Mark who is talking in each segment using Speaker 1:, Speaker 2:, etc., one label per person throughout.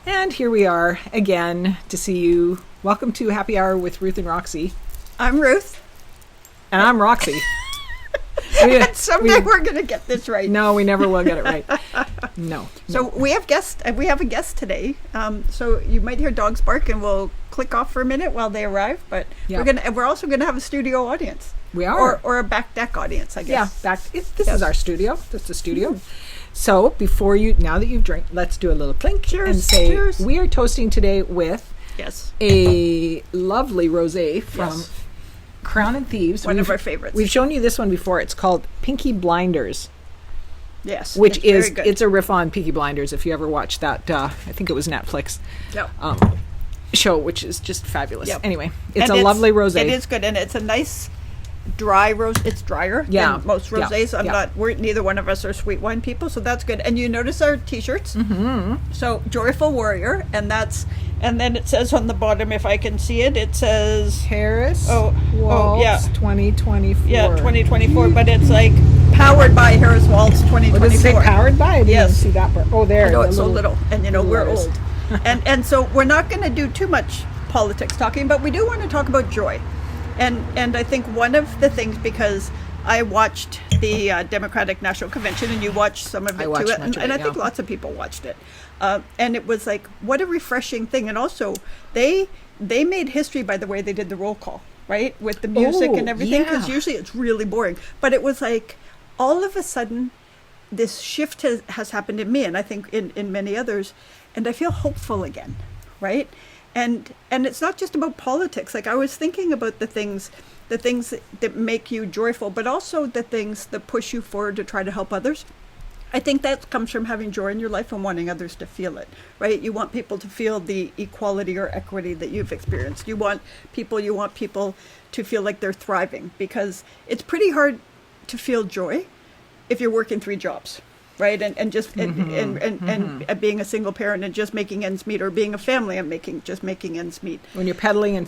Speaker 1: And here we are again to see you. Welcome to Happy Hour with Ruth and Roxy.
Speaker 2: I'm Ruth.
Speaker 1: And I'm Roxy.
Speaker 2: Someday we're going to get this right.
Speaker 1: No, we never will get it right. No.
Speaker 2: So we have a guest today. So you might hear dogs bark, and we'll click off for a minute while they arrive. But we're also going to have a studio audience.
Speaker 1: We are,
Speaker 2: or a back deck audience, I guess.
Speaker 1: Yeah, this is our studio. That's the studio. So now that you've drank, let's do a little clink.
Speaker 2: Cheers.
Speaker 1: And say
Speaker 2: Cheers.
Speaker 1: We are toasting today with a lovely rosé from Crown and Thieves.
Speaker 2: One of our favorites.
Speaker 1: We've shown you this one before. It's called Pinky Blinders.
Speaker 2: Yes.
Speaker 1: Which it's a riff on Peaky Blinders, if you ever watched that, I think it was Netflix show, which is just fabulous. Yep. Anyway, it's lovely rosé.
Speaker 2: It is good, and it's a nice dry rose. It's drier than most rosés. Neither one of us are sweet wine people, so that's good. And you notice our t-shirts. Mm-hmm. So Joyful Warrior, and then it says on the bottom, if I can see it, it says
Speaker 1: Harris.
Speaker 2: Walz
Speaker 1: 2024.
Speaker 2: Yeah, 2024. But it's like powered by Harris Walz 2024.
Speaker 1: What does it say? Powered by? I didn't see that part. Oh, there.
Speaker 2: I know, it's so little, and we're old, and so we're not going to do too much politics talking, but we do want to talk about joy. And I think one of the things, because I watched the Democratic National Convention, and you watched some of it too, and I think lots of people watched it, and it was like, what a refreshing thing. And also, they made history by the way they did the roll call, right, with the music and everything, because usually it's really boring. But it was like, all of a sudden, this shift has happened in me, and I think in many others, and I feel hopeful again, right? And it's not just about politics. Like, I was thinking about the things that make you joyful, but also the things that push you forward to try to help others. I think that comes from having joy in your life and wanting others to feel it, right? You want people to feel the equality or equity that you've experienced. You want people to feel like they're thriving, because it's pretty hard to feel joy if you're working 3 jobs. Right, and being a single parent and just making ends meet, or being a family and just making ends meet. When you're pedaling,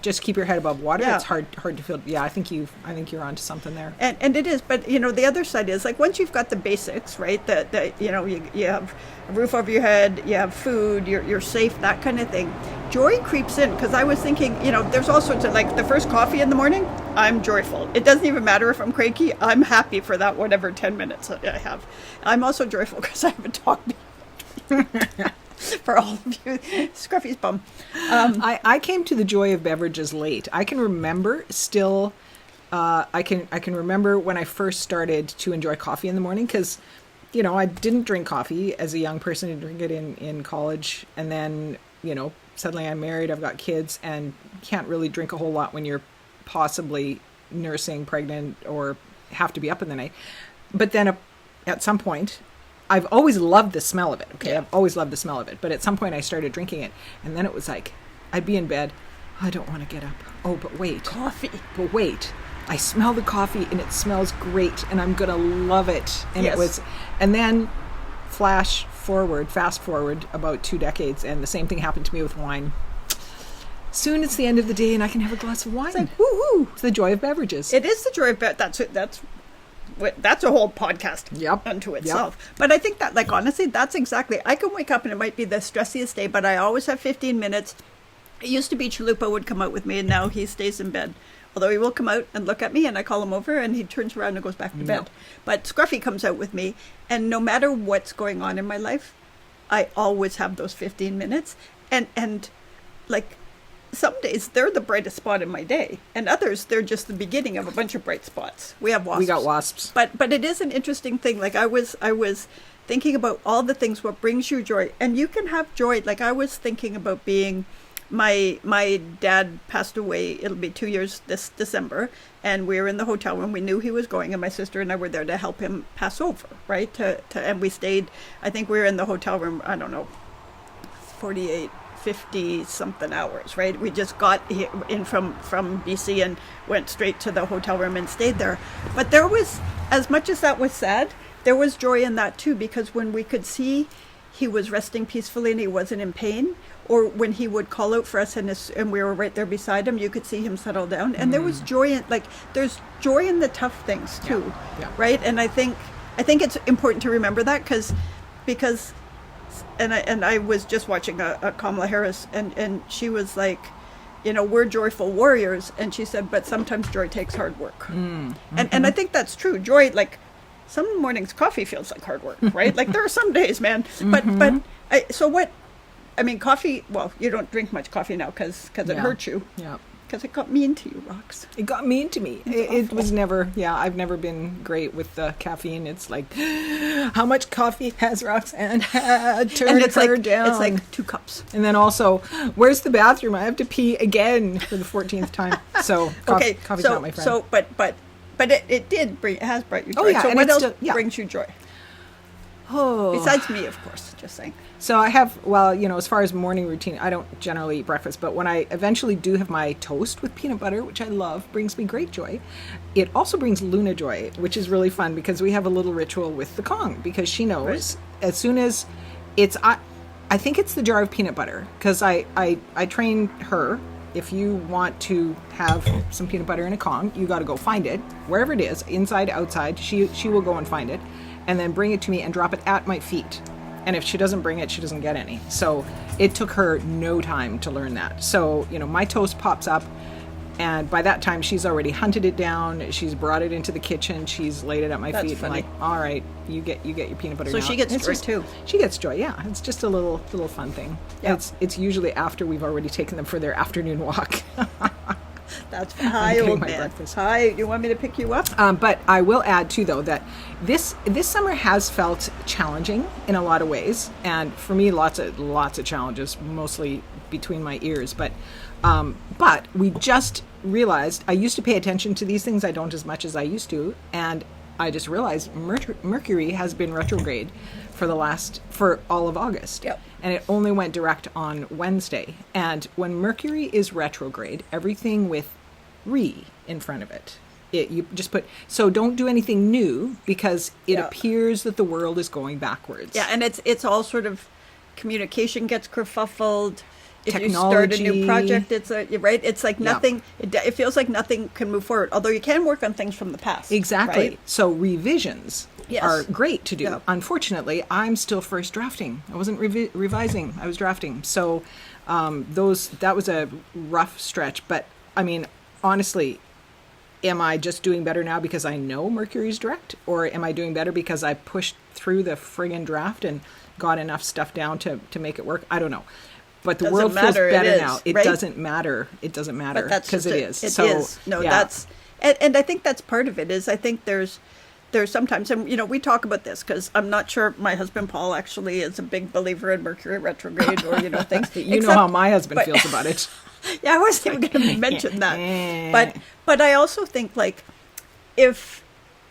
Speaker 1: just keep your head above water. It's hard to feel. Yeah, I think you're onto something there.
Speaker 2: And it is, but the other side is, like, once you've got the basics, right? That you have a roof over your head, you have food, you're safe, that kind of thing. Joy creeps in, because I was thinking, there's all sorts of, like, the first coffee in the morning, I'm joyful. It doesn't even matter if I'm cranky. I'm happy for that whatever 10 minutes I have. I'm also joyful because I have a dog. For all of you, Scruffy's bum.
Speaker 1: I came to the joy of beverages late. I can remember still. I can remember when I first started to enjoy coffee in the morning, because I didn't drink coffee as a young person. I didn't drink it in college, and then suddenly I'm married, I've got kids, and can't really drink a whole lot when you're possibly nursing, pregnant, or have to be up in the night. But then at some point, I've always loved the smell of it. Okay, I've always loved the smell of it. But at some point I started drinking it, and then it was like, I'd be in bed, I don't want to get up. Oh, but wait.
Speaker 2: Coffee.
Speaker 1: But wait. I smell the coffee, and it smells great, and I'm going to love it. And it was, and then fast forward about 2 decades, and the same thing happened to me with wine. Soon it's the end of the day, and I can have a glass of wine.
Speaker 2: It's like, woo-hoo.
Speaker 1: It's the joy of beverages.
Speaker 2: It is the joy of beverages. That's a whole podcast unto itself. Yep. But I think that, like, honestly, that's exactly, I can wake up and it might be the stressiest day, but I always have 15 minutes. It used to be Chalupa would come out with me, and now he stays in bed. Although he will come out and look at me, and I call him over, and he turns around and goes back to bed. But Scruffy comes out with me, and no matter what's going on in my life, I always have those 15 minutes. And like, some days they're the brightest spot in my day, and others they're just the beginning of a bunch of bright spots. We have wasps.
Speaker 1: We got wasps.
Speaker 2: But it is an interesting thing. Like, I was thinking about all the things, what brings you joy, and you can have joy. Like, I was thinking about being. My dad passed away. It'll be 2 years this December, and we were in the hotel room. We knew he was going, and my sister and I were there to help him pass over, right? And we stayed. I think we were in the hotel room, I don't know, 48, 50 something hours, right? We just got in from BC and went straight to the hotel room and stayed there. But there was, as much as that was sad, there was joy in that too, because when we could see he was resting peacefully and he wasn't in pain, or when he would call out for us and we were right there beside him, you could see him settle down. And there was joy in, like, there's joy in the tough things too, right? And I think it's important to remember that, because I was just watching a Kamala Harris, and she was like, we're joyful warriors, and she said, but sometimes joy takes hard work. And I think that's true. Joy, like, some mornings coffee feels like hard work, right? Like, there are some days, man. Coffee, well, you don't drink much coffee now because it hurts you.
Speaker 1: Yeah.
Speaker 2: Because it got mean to you, Rox.
Speaker 1: It got mean to me. It was never, I've never been great with the caffeine. It's like, how much coffee has Roxanne had? Turn her down.
Speaker 2: It's like 2 cups.
Speaker 1: And then also, where's the bathroom? I have to pee again for the 14th time. So, coffee's not my friend.
Speaker 2: So, but it has brought you joy.
Speaker 1: Oh, yeah.
Speaker 2: So
Speaker 1: and
Speaker 2: what else
Speaker 1: still,
Speaker 2: brings you joy?
Speaker 1: Oh.
Speaker 2: Besides me, of course, just saying.
Speaker 1: So I have, as far as morning routine, I don't generally eat breakfast, but when I eventually do have my toast with peanut butter, which I love, brings me great joy. It also brings Luna joy, which is really fun because we have a little ritual with the Kong, because she knows as soon as it's, I think it's the jar of peanut butter, because I train her, if you want to have some peanut butter in a Kong, you got to go find it, wherever it is, inside, outside, she will go and find it, and then bring it to me and drop it at my feet. And if she doesn't bring it, she doesn't get any. So it took her no time to learn that. So, my toast pops up, and by that time she's already hunted it down. She's brought it into the kitchen. She's laid it at my feet.
Speaker 2: Funny.
Speaker 1: I'm like, all right, you get your peanut butter.
Speaker 2: So
Speaker 1: now.
Speaker 2: she gets joy too.
Speaker 1: She gets joy, yeah. It's just a little fun thing.
Speaker 2: Yeah.
Speaker 1: It's usually after we've already taken them for their afternoon walk.
Speaker 2: That's hi, old man.
Speaker 1: Breakfast.
Speaker 2: Hi, you want me to pick you up?
Speaker 1: But I will add too, though, that this summer has felt challenging in a lot of ways, and for me, lots of challenges, mostly between my ears. But we just realized I used to pay attention to these things. I don't as much as I used to, and I just realized Mercury has been retrograde for all of August.
Speaker 2: Yep.
Speaker 1: And it only went direct on Wednesday. And when Mercury is retrograde, everything with re in front of it, you just put, so don't do anything new, because it appears that the world is going backwards.
Speaker 2: Yeah, and it's all sort of, communication gets kerfuffled. If
Speaker 1: Technology.
Speaker 2: you start a new project, it's like nothing, it feels like nothing can move forward, although you can work on things from the past.
Speaker 1: Exactly.
Speaker 2: Right?
Speaker 1: So revisions are great to do.
Speaker 2: Yeah.
Speaker 1: Unfortunately, I'm still first drafting. I wasn't revising. I was drafting. So that was a rough stretch. But, I mean, honestly, am I just doing better now because I know Mercury's direct? Or am I doing better because I pushed through the friggin' draft and got enough stuff down to make it work? I don't know. But the world feels better now. It doesn't matter. It doesn't matter because it is.
Speaker 2: It is. No, that's, and I think that's part of it. Is I think there's sometimes, and we talk about this because I'm not sure my husband Paul actually is a big believer in Mercury retrograde or things.
Speaker 1: You know how my husband feels about it.
Speaker 2: Yeah, I wasn't even going to mention that. But I also think, like, if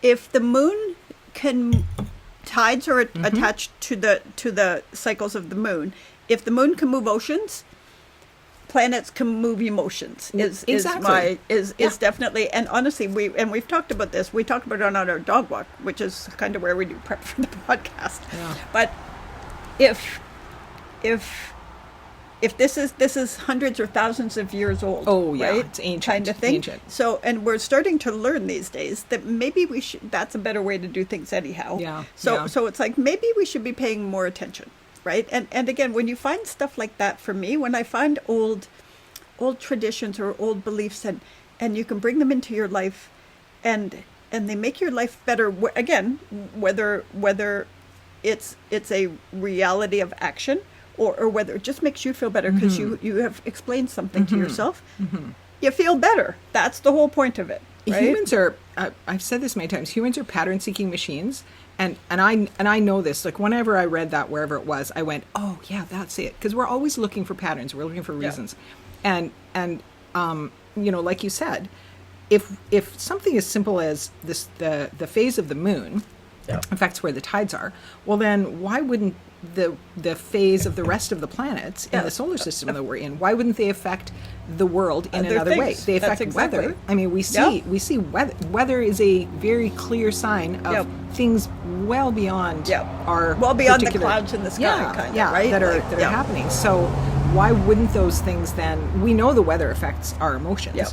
Speaker 2: the moon can, tides are attached to the cycles of the moon. If the moon can move oceans, planets can move emotions. Is definitely, and honestly, we've talked about this. We talked about it on our dog walk, which is kind of where we do prep for the podcast.
Speaker 1: Yeah.
Speaker 2: But if this is hundreds or thousands of years old, right?
Speaker 1: It's ancient,
Speaker 2: kind of thing.
Speaker 1: Ancient.
Speaker 2: So, and we're starting to learn these days that maybe we should. That's a better way to do things, anyhow.
Speaker 1: Yeah.
Speaker 2: So it's like maybe we should be paying more attention. Right. And again, when you find stuff like that, for me, when I find old traditions or old beliefs and you can bring them into your life and they make your life better, again, whether it's a reality of action or whether it just makes you feel better because you have explained something to yourself, you feel better. That's the whole point of it. Right?
Speaker 1: Humans are, I've said this many times, humans are pattern-seeking machines. And I know this, like whenever I read that, wherever it was, I went, oh yeah, that's it. Because we're always looking for patterns. We're looking for reasons. Yeah. And like you said, if something as simple as this, the phase of the moon affects where the tides are, well then why wouldn't the phase of the rest of the planets in the solar system that we're in, why wouldn't they affect the world in another way? They affect weather. I mean, we see weather is a very clear sign of things well beyond our
Speaker 2: beyond the clouds in the sky, right?
Speaker 1: that are happening. So why wouldn't those things then? We know the weather affects our emotions.
Speaker 2: Yep.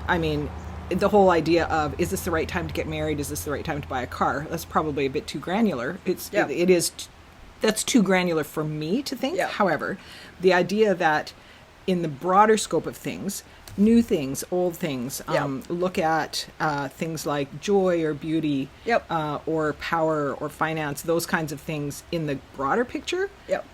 Speaker 1: I mean, the whole idea of, is this the right time to get married? Is this the right time to buy a car? That's probably a bit too granular. It is That's too granular for me to think.
Speaker 2: Yeah.
Speaker 1: However, the idea that in the broader scope of things, new things, old things, look at things like joy or beauty, or power or finance, those kinds of things in the broader picture.
Speaker 2: Yep.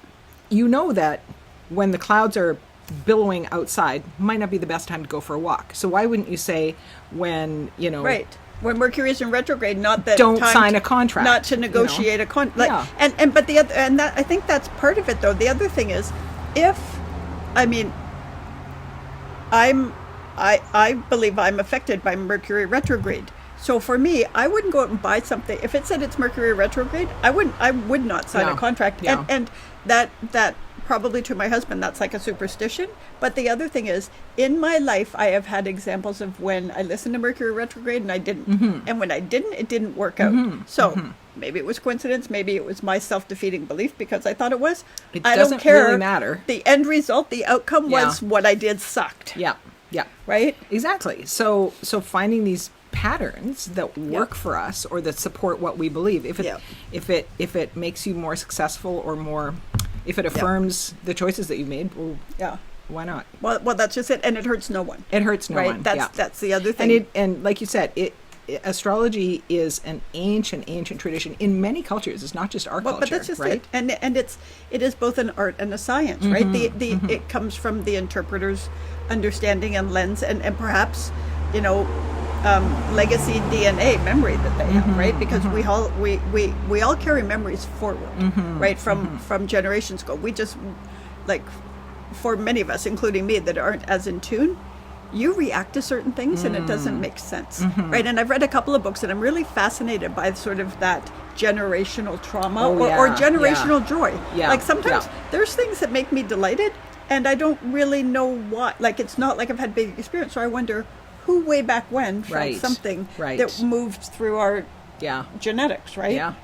Speaker 1: You know that when the clouds are billowing outside, might not be the best time to go for a walk. So why wouldn't you say when,
Speaker 2: Right. When Mercury is in retrograde, not that
Speaker 1: don't
Speaker 2: time
Speaker 1: sign a contract,
Speaker 2: not to negotiate a contract. But the other, and that, I think that's part of it though. The other thing is, I believe I'm affected by Mercury retrograde. So for me, I wouldn't go out and buy something if it said it's Mercury retrograde. I would not sign a contract.
Speaker 1: Yeah.
Speaker 2: And that probably to my husband, that's like a superstition. But the other thing is, in my life, I have had examples of when I listened to Mercury retrograde and I didn't.
Speaker 1: Mm-hmm.
Speaker 2: And when I didn't, it didn't work out.
Speaker 1: Mm-hmm.
Speaker 2: So
Speaker 1: Mm-hmm.
Speaker 2: maybe it was coincidence. Maybe it was my self-defeating belief because I thought it was.
Speaker 1: It
Speaker 2: I
Speaker 1: doesn't
Speaker 2: don't care.
Speaker 1: really matter.
Speaker 2: The end result, the outcome was what I did sucked.
Speaker 1: Yeah. Yeah.
Speaker 2: Right?
Speaker 1: Exactly. So finding these patterns that work for us or that support what we believe, if it makes you more successful or more, if it affirms the choices that you made, well, why not?
Speaker 2: Well, that's just it, and it hurts no one.
Speaker 1: It hurts no one.
Speaker 2: That's the other thing.
Speaker 1: And like you said, astrology is an ancient tradition in many cultures. It's not just our culture,
Speaker 2: but that's just
Speaker 1: right?
Speaker 2: it. And it is both an art and a science, right? It comes from the interpreter's understanding and lens, and perhaps, legacy DNA memory that they have, right? Because we all carry memories forward, right? From generations ago. We just, like, for many of us, including me, that aren't as in tune, you react to certain things and it doesn't make sense, right? And I've read a couple of books and I'm really fascinated by sort of that generational trauma or generational joy.
Speaker 1: Yeah.
Speaker 2: Like sometimes there's things that make me delighted and I don't really know why. Like it's not like I've had big experience, so I wonder who way back when felt something that moved through our genetics, right?
Speaker 1: Yeah.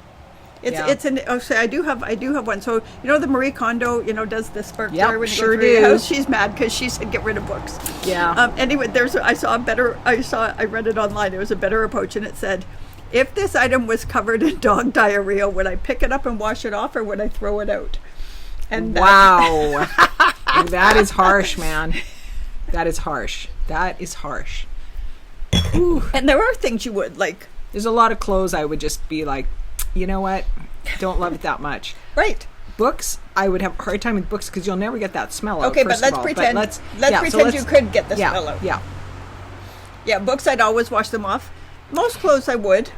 Speaker 2: I do have one. So the Marie Kondo, does the spark joy when you
Speaker 1: sure
Speaker 2: go through your
Speaker 1: do.
Speaker 2: house. She's mad because she said get rid of books.
Speaker 1: Yeah.
Speaker 2: Anyway, I read it online. There was a better approach, and it said, if this item was covered in dog diarrhea, would I pick it up and wash it off, or would I throw it out? And
Speaker 1: wow, that is harsh, man. That is harsh. Ooh.
Speaker 2: And there are things you would like.
Speaker 1: There's a lot of clothes I would just be like, you know what? Don't love it that much.
Speaker 2: Right.
Speaker 1: Books, I would have a hard time with books because you'll never get that smell out.
Speaker 2: Okay, but let's pretend. Let's pretend you could get the smell out.
Speaker 1: Yeah.
Speaker 2: Yeah, books, I'd always wash them off. Most clothes I would.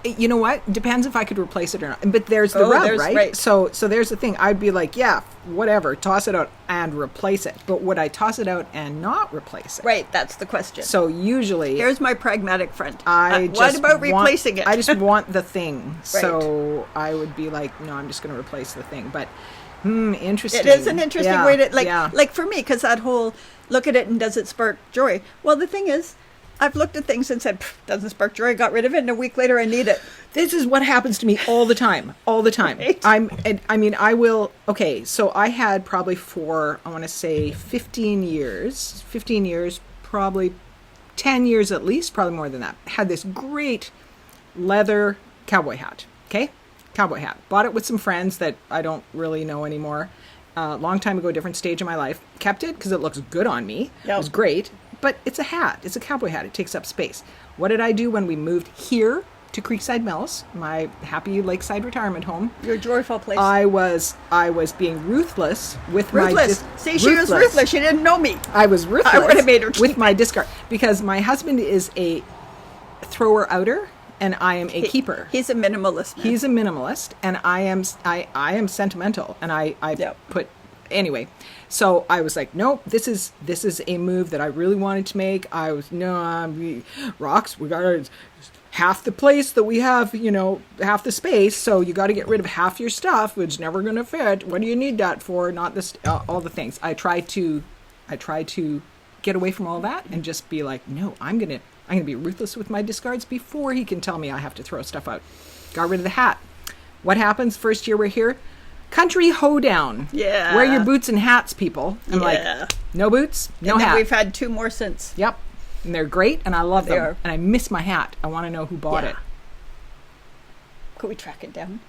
Speaker 1: You know what? Depends if I could replace it or not. But there's the rub, right? So there's the thing. I'd be like, yeah, whatever, toss it out and replace it. But would I toss it out and not replace it?
Speaker 2: Right, that's the question.
Speaker 1: So usually,
Speaker 2: here's my pragmatic friend.
Speaker 1: What
Speaker 2: about replacing it?
Speaker 1: I just want the thing. Right. So I would be like, no, I'm just going to replace the thing. But interesting.
Speaker 2: It is an interesting way to like for me, because that whole look at it and does it spark joy? Well, the thing is, I've looked at things and said, doesn't spark joy, got rid of it, and a week later I need it.
Speaker 1: This is what happens to me all the time.
Speaker 2: Right?
Speaker 1: I will, okay, so I had probably for, I want to say 15 years, probably 10 years at least, probably more than that, had this great leather cowboy hat, okay? Cowboy hat. Bought it with some friends that I don't really know anymore. Long time ago, different stage of my life. Kept it because it looks good on me. Yep. It was great. But it's a hat. It's a cowboy hat. It takes up space. What did I do when we moved here to Creekside Mills, my happy lakeside retirement home?
Speaker 2: Your joyful place.
Speaker 1: I was being ruthless with
Speaker 2: my... See, she was ruthless. She didn't know me.
Speaker 1: I was ruthless
Speaker 2: I would have made her
Speaker 1: with my discard. Because my husband is a thrower-outer, and I am a keeper.
Speaker 2: He's a minimalist. Man.
Speaker 1: He's a minimalist, and I am sentimental, and I put... Anyway, so I was like, nope, this is a move that I really wanted to make. Rocks, we got half the place that we have, half the space. So you got to get rid of half your stuff, which is never going to fit. What do you need that for? Not this, all the things. I tried to get away from all that and just be like, no, I'm going to be ruthless with my discards before he can tell me I have to throw stuff out. Got rid of the hat. What happens first year we're here? Country hoedown.
Speaker 2: Yeah.
Speaker 1: Wear your boots and hats, people. I'm like, no boots, no hat.
Speaker 2: We've had 2 more since.
Speaker 1: Yep. And they're great, and I love them. And I miss my hat. I want to know who bought it.
Speaker 2: Could we track it down?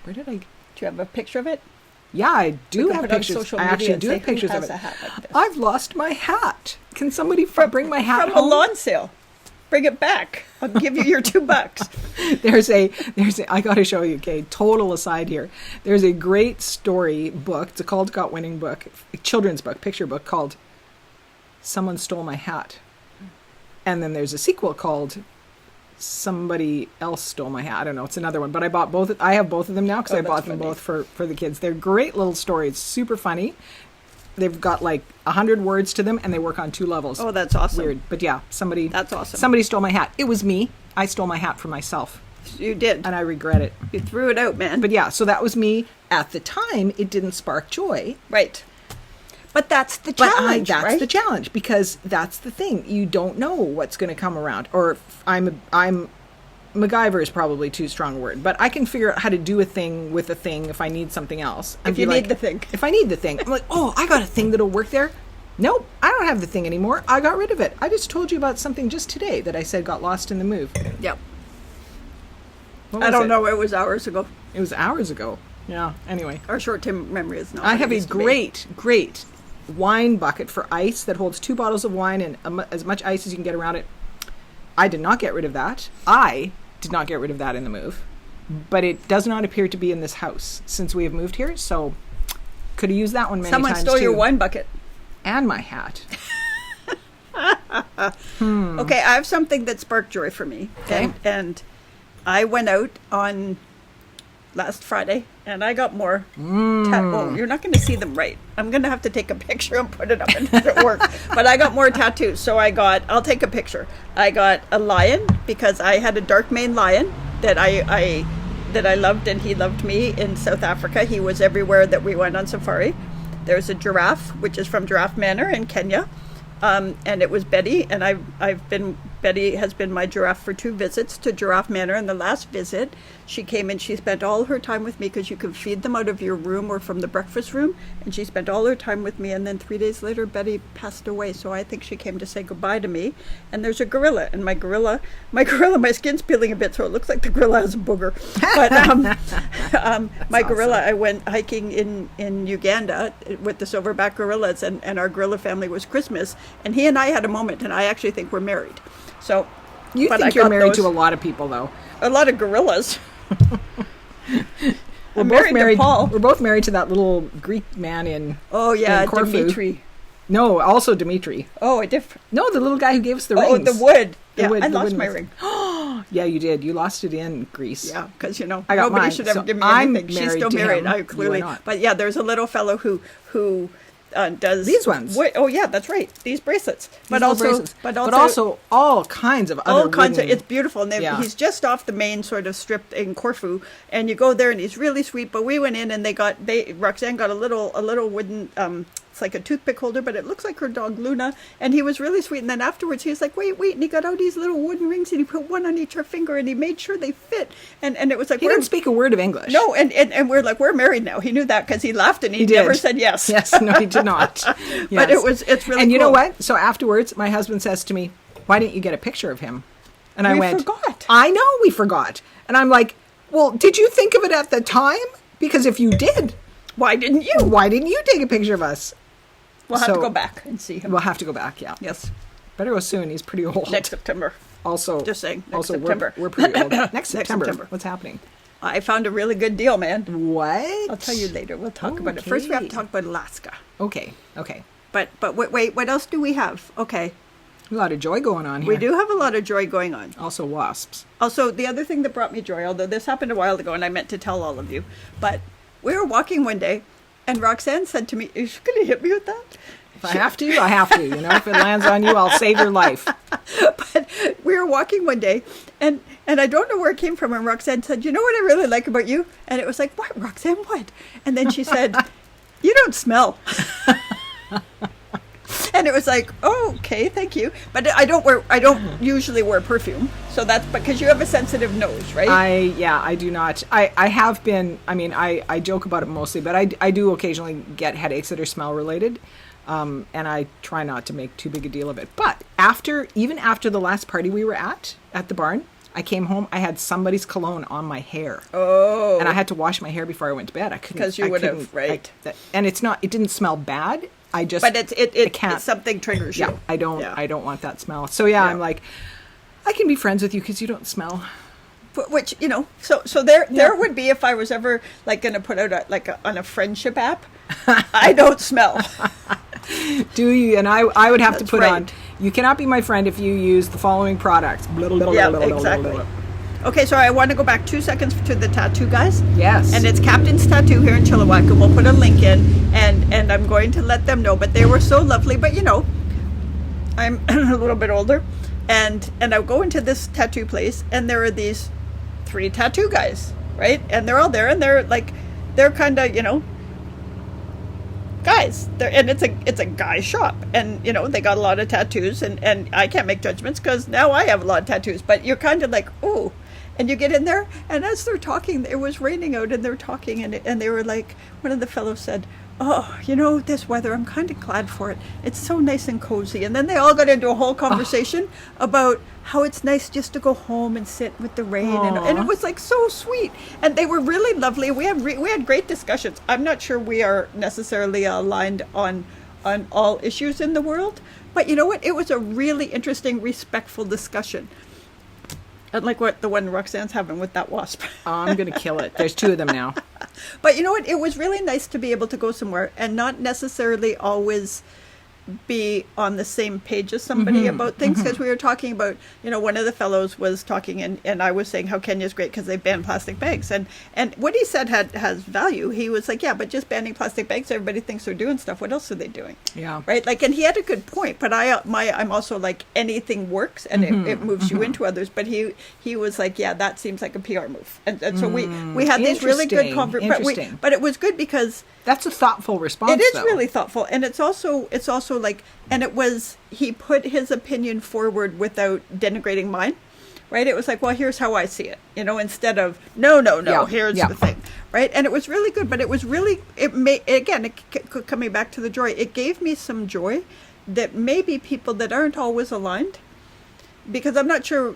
Speaker 1: Where did I...
Speaker 2: Do you have a picture of it?
Speaker 1: Yeah, I do
Speaker 2: We can
Speaker 1: have
Speaker 2: put on
Speaker 1: pictures.
Speaker 2: social
Speaker 1: I
Speaker 2: media
Speaker 1: actually
Speaker 2: and
Speaker 1: do
Speaker 2: say,
Speaker 1: have pictures
Speaker 2: who
Speaker 1: of
Speaker 2: has
Speaker 1: it.
Speaker 2: a hat like this?
Speaker 1: I've lost my hat. Can somebody bring my hat
Speaker 2: From
Speaker 1: home?
Speaker 2: a lawn sale. Bring it back. I'll give you your $2.
Speaker 1: There's a I got to show you, okay, total aside here. There's a great story book. It's a Caldecott winning book, a children's book, picture book called Someone Stole My Hat. And then there's a sequel called Somebody Else Stole My Hat. I don't know, it's another one, but I bought both. I have both of them now because I
Speaker 2: that's
Speaker 1: bought them
Speaker 2: funny.
Speaker 1: both for the kids. They're great little stories, super funny. They've got like 100 words to them, and they work on 2 levels.
Speaker 2: Oh, that's awesome.
Speaker 1: Weird, but yeah,
Speaker 2: That's awesome.
Speaker 1: Somebody stole my hat. It was me. I stole my hat for myself,
Speaker 2: You did.
Speaker 1: and I regret it.
Speaker 2: You threw it out, man.
Speaker 1: But yeah, so that was me. At the time, it didn't spark joy.
Speaker 2: Right. But that's the
Speaker 1: But
Speaker 2: challenge,
Speaker 1: that's
Speaker 2: right?
Speaker 1: the challenge, because that's the thing. You don't know what's going to come around. Or MacGyver is probably too strong a word, but I can figure out how to do a thing with a thing if I need something else.
Speaker 2: If you need the thing.
Speaker 1: If I need the thing. I'm like, oh, I got a thing that'll work there. Nope, I don't have the thing anymore. I got rid of it. I just told you about something just today that I said got lost in the move.
Speaker 2: Yep.
Speaker 1: What
Speaker 2: I
Speaker 1: was
Speaker 2: don't
Speaker 1: it?
Speaker 2: know. It was hours ago.
Speaker 1: It was hours ago. Yeah, anyway.
Speaker 2: Our short-term memory is not.
Speaker 1: I
Speaker 2: what
Speaker 1: have
Speaker 2: it
Speaker 1: a
Speaker 2: used to be.
Speaker 1: great wine bucket for ice that holds 2 bottles of wine and as much ice as you can get around it. I did not get rid of that. I did not get rid of that in the move. But it does not appear to be in this house since we have moved here, so could have used that one many
Speaker 2: Someone
Speaker 1: times
Speaker 2: stole
Speaker 1: too.
Speaker 2: your wine bucket.
Speaker 1: And my hat.
Speaker 2: Okay, I have something that sparked joy for me.
Speaker 1: Okay.
Speaker 2: And I went out on last Friday and I got more. Oh, you're not going to see them right. I'm going to have to take a picture and put it up and let it work. But I got more tattoos. So I'll take a picture. I got a lion because I had a dark maned lion that I loved, and he loved me in South Africa. He was everywhere that we went on safari. There's a giraffe, which is from Giraffe Manor in Kenya. And it was Betty, and Betty has been my giraffe for 2 visits to Giraffe Manor. And the last visit, she came and she spent all her time with me because you can feed them out of your room or from the breakfast room. And she spent all her time with me. And then 3 days later, Betty passed away. So I think she came to say goodbye to me. And there's a gorilla, and my skin's peeling a bit, so it looks like the gorilla has a booger. But my gorilla, I went hiking in Uganda with the silverback gorillas, and our gorilla family was Christmas. And he and I had a moment, and I actually think we're married. So,
Speaker 1: You
Speaker 2: but
Speaker 1: think
Speaker 2: I
Speaker 1: you're
Speaker 2: got
Speaker 1: married to
Speaker 2: those-
Speaker 1: a lot of people, though.
Speaker 2: a lot of gorillas.
Speaker 1: We're
Speaker 2: I'm
Speaker 1: both
Speaker 2: married to Paul.
Speaker 1: We're both married to that little Greek man in.
Speaker 2: Oh yeah,
Speaker 1: in Corfu.
Speaker 2: Dimitri.
Speaker 1: No, also Dimitri.
Speaker 2: Oh, a different.
Speaker 1: No, the little guy who gave us the
Speaker 2: Oh,
Speaker 1: rings.
Speaker 2: the wood.
Speaker 1: The
Speaker 2: Yeah,
Speaker 1: wood-
Speaker 2: I
Speaker 1: the
Speaker 2: lost
Speaker 1: wooden
Speaker 2: my
Speaker 1: ones.
Speaker 2: ring.
Speaker 1: Yeah, you did. You lost it in Greece.
Speaker 2: Yeah, because
Speaker 1: I got
Speaker 2: nobody
Speaker 1: mine,
Speaker 2: should ever
Speaker 1: so
Speaker 2: give me
Speaker 1: I'm
Speaker 2: anything. She's
Speaker 1: married
Speaker 2: still
Speaker 1: to
Speaker 2: married.
Speaker 1: him.
Speaker 2: I
Speaker 1: You are
Speaker 2: clearly.
Speaker 1: not.
Speaker 2: But yeah, there's a little fellow who does
Speaker 1: These ones.
Speaker 2: Oh yeah, that's right. These bracelets.
Speaker 1: These little bracelets.
Speaker 2: but
Speaker 1: but also all kinds of other
Speaker 2: all kinds of.
Speaker 1: wooden-
Speaker 2: It's beautiful, and
Speaker 1: Yeah.
Speaker 2: he's just off the main sort of strip in Corfu, and you go there, and he's really sweet. But we went in, and Roxanne got a little wooden. It's like a toothpick holder, but it looks like her dog Luna, and he was really sweet. And then afterwards, he was like, "Wait," and he got out these little wooden rings, and he put one on each her finger, and he made sure they fit. And it was like
Speaker 1: He didn't speak a word of English.
Speaker 2: No, and we're like, we're married now. He knew that because he laughed and he
Speaker 1: did.
Speaker 2: never said yes.
Speaker 1: Yes, no, he did not.
Speaker 2: But
Speaker 1: Yes.
Speaker 2: it's really
Speaker 1: And you
Speaker 2: cool.
Speaker 1: know what? So afterwards, my husband says to me, "Why didn't you get a picture of him?" And I
Speaker 2: We
Speaker 1: went,
Speaker 2: forgot.
Speaker 1: "I know we forgot." And I'm like, "Well, did you think of it at the time? Because if you did,
Speaker 2: Why didn't you?
Speaker 1: why didn't you take a picture of us?"
Speaker 2: We'll have to
Speaker 1: So-
Speaker 2: go back and see him.
Speaker 1: We'll have to go back. Yeah.
Speaker 2: Yes,
Speaker 1: Better go soon. He's pretty old.
Speaker 2: next September.
Speaker 1: Also,
Speaker 2: Just saying, next
Speaker 1: also,
Speaker 2: September.
Speaker 1: We're pretty old. Next September.
Speaker 2: September.
Speaker 1: What's happening?
Speaker 2: I found a really good deal, man.
Speaker 1: What?
Speaker 2: I'll tell you later. We'll talk about it. First, we have to
Speaker 1: Okay.
Speaker 2: talk about Alaska.
Speaker 1: Okay. Okay.
Speaker 2: But wait, what else do we have? Okay,
Speaker 1: A lot of joy going on here.
Speaker 2: we do have a lot of joy going on.
Speaker 1: Also, wasps.
Speaker 2: Also, the other thing that brought me joy, although this happened a while ago and I meant to tell all of you, but we were walking one day and Roxanne said to me, "Are you going to hit me with that?"
Speaker 1: If I have to, I have to. You know, if it lands on you, I'll save your life.
Speaker 2: But we were walking one day, and I don't know where it came from, and Roxanne said, "You know what I really like about you?" And it was like, "What, Roxanne, what?" And then she said, "You don't smell." And it was like, "Oh, okay, thank you." But I don't usually wear perfume, so that's because you have a sensitive nose, right?
Speaker 1: I do not. I have been, I mean, I joke about it mostly, but I do occasionally get headaches that are smell related. And I try not to make too big a deal of it. But even after the last party we were at the barn, I came home, I had somebody's cologne on my hair.
Speaker 2: Oh.
Speaker 1: And I had to wash my hair before I went to bed. I couldn't.
Speaker 2: Because you would have, right.
Speaker 1: And it didn't smell bad. I just.
Speaker 2: But
Speaker 1: I can't.
Speaker 2: something triggers you.
Speaker 1: Yeah, I don't want that smell. So yeah, I'm like, I can be friends with you because you don't smell.
Speaker 2: Which, so there would be, if I was ever like going to put out on a friendship app, I don't smell.
Speaker 1: Do you? And I would have to
Speaker 2: That's
Speaker 1: put
Speaker 2: right.
Speaker 1: on, you cannot be my friend if you use the following products.
Speaker 2: Yeah, exactly. Okay, so I want to go back 2 seconds to the tattoo guys.
Speaker 1: Yes.
Speaker 2: And it's Captain's Tattoo here in Chilliwack, and we'll put a link in, and I'm going to let them know. But they were so lovely. But I'm a little bit older, and I go into this tattoo place, and there are these 3 tattoo guys, right? And they're all there, and they're kind of, guys. And it's a guy shop, and they got a lot of tattoos, and I can't make judgments because now I have a lot of tattoos. But you're kind of like, ooh. And you get in there, and as they're talking, it was raining out, and they're talking, and they were like, one of the fellows said, oh, this weather, I'm kind of glad for it. It's so nice and cozy. And then they all got into a whole conversation about how it's nice just to go home and sit with the rain. And it was like so sweet. And they were really lovely. We had great discussions. I'm not sure we are necessarily aligned on all issues in the world. But you know what? It was a really interesting, respectful discussion. Unlike what the one Roxanne's having with that wasp.
Speaker 1: Oh, I'm going to kill it. There's 2 of them now.
Speaker 2: But you know what? It was really nice to be able to go somewhere and not necessarily always be on the same page as somebody about things, because we were talking about, one of the fellows was talking, and I was saying how Kenya's great because they ban plastic bags, and what he said has value. He was like, yeah, but just banning plastic bags, everybody thinks they're doing stuff. What else are they doing?
Speaker 1: Yeah.
Speaker 2: Right. And he had a good point, but I'm also like, anything works, and it moves you into others. But he was like, yeah, that seems like a PR move, and so we had these really good conversations. But it was good because
Speaker 1: that's a thoughtful response.
Speaker 2: It is really thoughtful, and it's also like, and it was, he put his opinion forward without denigrating mine, right? It was like, well, here's how I see it, instead of no, here's the thing, right? And it was really good, but it was really, coming back to the joy, it gave me some joy that maybe people that aren't always aligned, because I'm not sure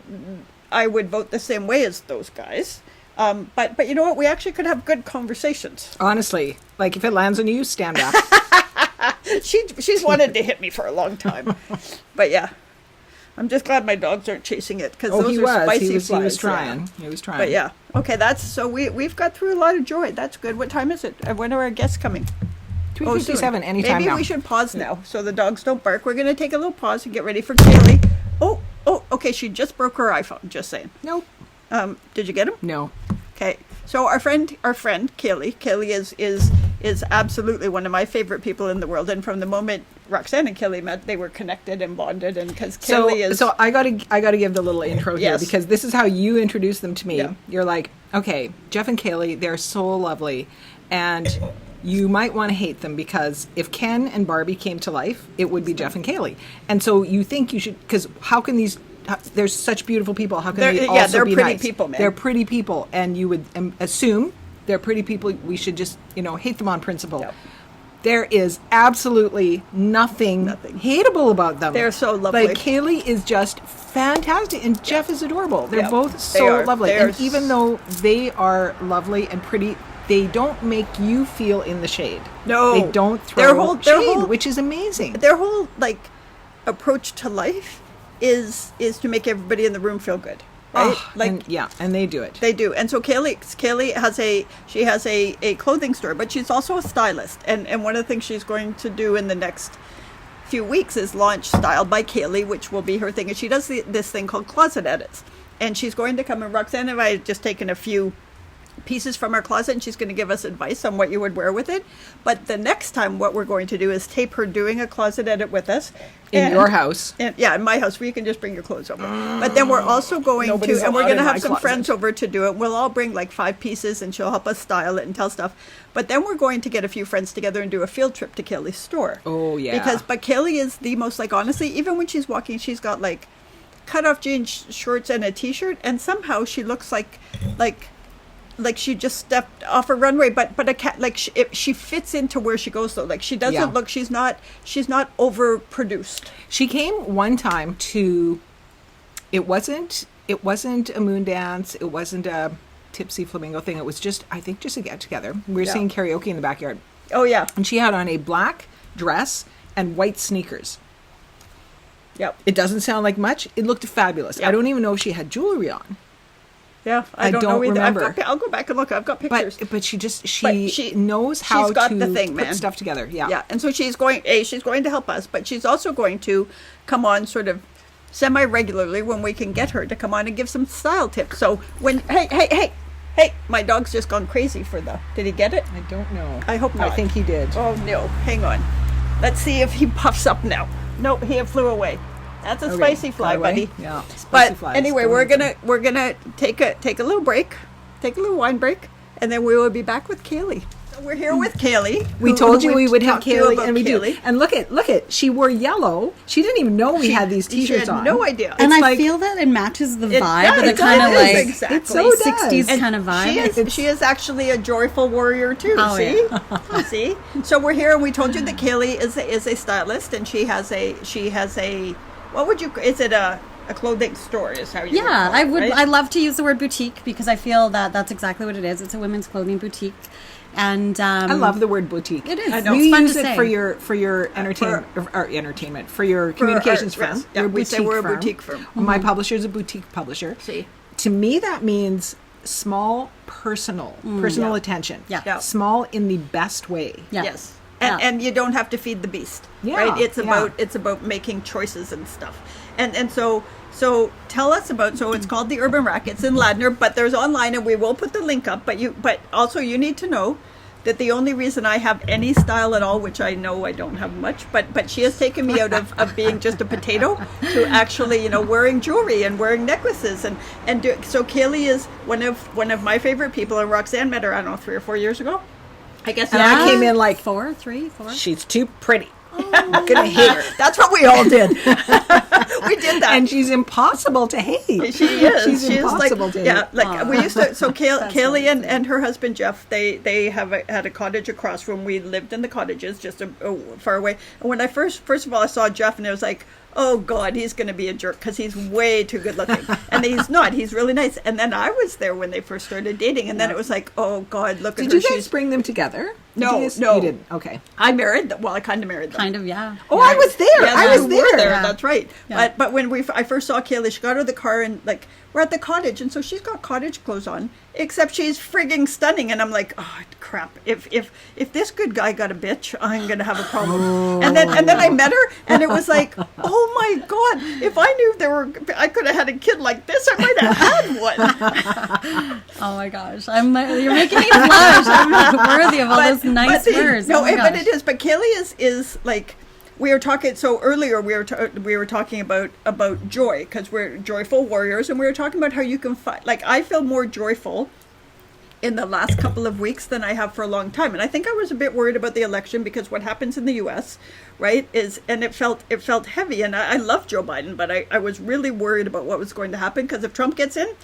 Speaker 2: I would vote the same way as those guys. But you know what? We actually could have good conversations.
Speaker 1: Honestly, like if it lands on you, stand back.
Speaker 2: She's wanted to hit me for a long time, but yeah, I'm just glad my dogs aren't chasing it, because those are spicy flies.
Speaker 1: He was trying. Yeah. He was trying.
Speaker 2: But yeah, okay. So we've got through a lot of joy. That's good. What time is it? When are our guests coming?
Speaker 1: 3:57. Anytime.
Speaker 2: Maybe we should pause now so the dogs don't bark. We're gonna take a little pause and get ready for Kaylee. Oh, okay. She just broke her iPhone. Just saying.
Speaker 1: Nope.
Speaker 2: Did you get him?
Speaker 1: No.
Speaker 2: Okay. So our friend Kaylee is absolutely one of my favorite people in the world. And from the moment Roxanne and Kaylee met, they were connected and bonded. And because Kaylee is...
Speaker 1: So I gotta give the little intro here, because this is how you introduced them to me. Yeah. You're like, okay, Jeff and Kaylee, they're so lovely. And you might want to hate them because if Ken and Barbie came to life, it would be Jeff and Kaylee. And so you think you should... Because how can these... There's such beautiful people. How can they also be nice?
Speaker 2: They're pretty people, man.
Speaker 1: They're pretty people. And you would assume they're pretty people. We should just, hate them on principle. Yep. There is absolutely nothing hateable about them.
Speaker 2: They're so lovely.
Speaker 1: Like, Kaylee is just fantastic, and Jeff is adorable. They're both so lovely. And even though they are lovely and pretty, they don't make you feel in the shade. No. They don't throw shade, which is amazing.
Speaker 2: Their whole, approach to life is to make everybody in the room feel good, right?
Speaker 1: And they do it.
Speaker 2: They do. And so Kaylee has a clothing store, but she's also a stylist. And one of the things she's going to do in the next few weeks is launch Styled by Kaylee, which will be her thing. And she does this thing called closet edits. And she's going to come, and Roxanne and I have just taken a few pieces from our closet, and she's going to give us advice on what you would wear with it. But the next time, what we're going to do is tape her doing a closet edit with us
Speaker 1: in your house.
Speaker 2: In my house, where you can just bring your clothes over. But then we're also going and we're going to have some friends over to do it. We'll all bring 5 pieces, and she'll help us style it and tell stuff. But then we're going to get a few friends together and do a field trip to Kaylee's store.
Speaker 1: Oh yeah.
Speaker 2: But Kaylee is the most, honestly, even when she's walking, she's got cut off jeans, shorts, and a t-shirt, and somehow she looks like she just stepped off a runway, but a cat, she fits into where she goes though. She doesn't look, she's not overproduced.
Speaker 1: She came one time to, it wasn't it wasn't a moon dance. It wasn't a tipsy flamingo thing. It was just, I think, just a get together. We were singing karaoke in the backyard.
Speaker 2: Oh, yeah.
Speaker 1: And she had on a black dress and white sneakers.
Speaker 2: Yep.
Speaker 1: It doesn't sound like much. It looked fabulous.
Speaker 2: Yep.
Speaker 1: I don't even know if she had jewelry on.
Speaker 2: Yeah, I don't know either.
Speaker 1: remember.
Speaker 2: I'll go back and look. I've got pictures.
Speaker 1: But she knows how
Speaker 2: she's got
Speaker 1: to
Speaker 2: the thing,
Speaker 1: put
Speaker 2: man.
Speaker 1: stuff together. Yeah.
Speaker 2: Yeah, and so she's going to help us, but she's also going to come on sort of semi-regularly when we can get her to come on and give some style tips. So when, hey, my dog's just gone crazy for did he get it?
Speaker 1: I don't know.
Speaker 2: I hope not.
Speaker 1: I think he did.
Speaker 2: Oh, no, hang on. Let's see if he puffs up now. Nope, he flew away. That's a spicy fly, buddy.
Speaker 1: Yeah. Spicy
Speaker 2: But
Speaker 1: flies.
Speaker 2: anyway, we're gonna take a little break, take a little wine break, and then we will be back with Kaylee. So we're here with Kaylee.
Speaker 1: We told you we would have
Speaker 2: talked to
Speaker 1: Kaylee,
Speaker 2: about
Speaker 1: and we
Speaker 2: Kaylee.
Speaker 1: do. And look at, she wore yellow. She didn't even know we had these
Speaker 2: She
Speaker 1: T-shirts
Speaker 2: had
Speaker 1: on.
Speaker 2: no idea.
Speaker 3: And
Speaker 1: It's
Speaker 3: I
Speaker 1: like-
Speaker 3: feel that it matches the vibe,
Speaker 2: does,
Speaker 3: the
Speaker 2: it
Speaker 3: kind of
Speaker 2: does,
Speaker 3: like
Speaker 2: exactly.
Speaker 1: It so does.
Speaker 3: 60s
Speaker 2: And
Speaker 3: kind of vibe.
Speaker 2: She is actually a joyful warrior too.
Speaker 3: Oh,
Speaker 2: see, see. So we're here, and we told you that Kaylee is a stylist, and she has a what would you? Is it a clothing store? Is how you? would
Speaker 3: Yeah,
Speaker 2: call it,
Speaker 3: I would.
Speaker 2: right?
Speaker 3: I love to use the word boutique because I feel that that's exactly what it is. It's a women's clothing boutique, and
Speaker 1: I love the word boutique.
Speaker 3: It is.
Speaker 2: I know.
Speaker 1: You
Speaker 3: It's fun
Speaker 1: use
Speaker 3: to
Speaker 1: it
Speaker 3: say.
Speaker 1: for your entertainment, for your communications
Speaker 2: our-
Speaker 1: firm.
Speaker 2: yes, yeah,
Speaker 1: Your
Speaker 2: we say
Speaker 1: boutique
Speaker 2: we're a
Speaker 1: firm.
Speaker 2: boutique firm.
Speaker 1: My publisher is a boutique publisher.
Speaker 2: See.
Speaker 1: To me, that means small, personal
Speaker 2: Yeah.
Speaker 1: attention.
Speaker 3: Yeah.
Speaker 2: Yeah.
Speaker 1: Small in the best way.
Speaker 3: Yeah.
Speaker 2: Yes. And,
Speaker 3: Yeah.
Speaker 2: and you don't have to feed the beast,
Speaker 1: Yeah,
Speaker 2: right? It's
Speaker 1: yeah.
Speaker 2: about making choices and stuff. And so tell us about, so it's called the Urban Rack. It's in Ladner, but there's online, and we will put the link up. But also you need to know that the only reason I have any style at all, which I know I don't have much, but she has taken me out of being just a potato to actually, wearing jewelry and wearing necklaces so Kaylee is one of my favorite people, and Roxanne met her, I don't know, 3 or 4 years ago. I guess
Speaker 1: And I came in like,
Speaker 3: 4, 3, 4.
Speaker 1: she's too pretty. I'm gonna hate her.
Speaker 2: That's what we all did. We did that.
Speaker 1: And she's impossible to hate.
Speaker 2: She is.
Speaker 1: She's
Speaker 2: She is
Speaker 1: impossible to hate.
Speaker 2: yeah, like we used to. So Kaylee
Speaker 3: so
Speaker 2: and her husband Jeff, they had a cottage across from. We lived in the cottages just far away. And when I first of all I saw Jeff, and it was like, oh God, he's going to be a jerk because he's way too good looking, and he's not. He's really nice. And then I was there when they first started dating, and then it was like, oh God, look at
Speaker 1: Did
Speaker 2: her.
Speaker 1: you guys bring them together?
Speaker 2: No,
Speaker 1: You
Speaker 2: no.
Speaker 1: You didn't. Okay.
Speaker 2: I married them. Well, I kind of married them.
Speaker 3: Kind of, yeah.
Speaker 1: Oh, I was there.
Speaker 2: Yes,
Speaker 1: I was
Speaker 2: you were
Speaker 1: there.
Speaker 2: there. That's right.
Speaker 3: Yeah.
Speaker 2: But when I first saw Kaylee, she got out of the car and like we're at the cottage, and so she's got cottage clothes on, except she's frigging stunning. And I'm like, oh crap! If this good guy got a bitch, I'm gonna have a problem.
Speaker 1: Oh.
Speaker 2: And then I met her, and it was like, oh my God! If I knew I could have had a kid like this, I might have had one.
Speaker 3: Oh my gosh, you're making me blush. I'm not worthy of all those nice words.
Speaker 2: No,
Speaker 3: Oh my
Speaker 2: but
Speaker 3: gosh.
Speaker 2: it is. But Kaylee is like. We were talking. So earlier, we were talking about joy because we're joyful warriors, and we were talking about how you can find. Like I feel more joyful in the last couple of weeks than I have for a long time, and I think I was a bit worried about the election because what happens in the U.S. right and it felt heavy, and I love Joe Biden, but I was really worried about what was going to happen because if Trump gets in,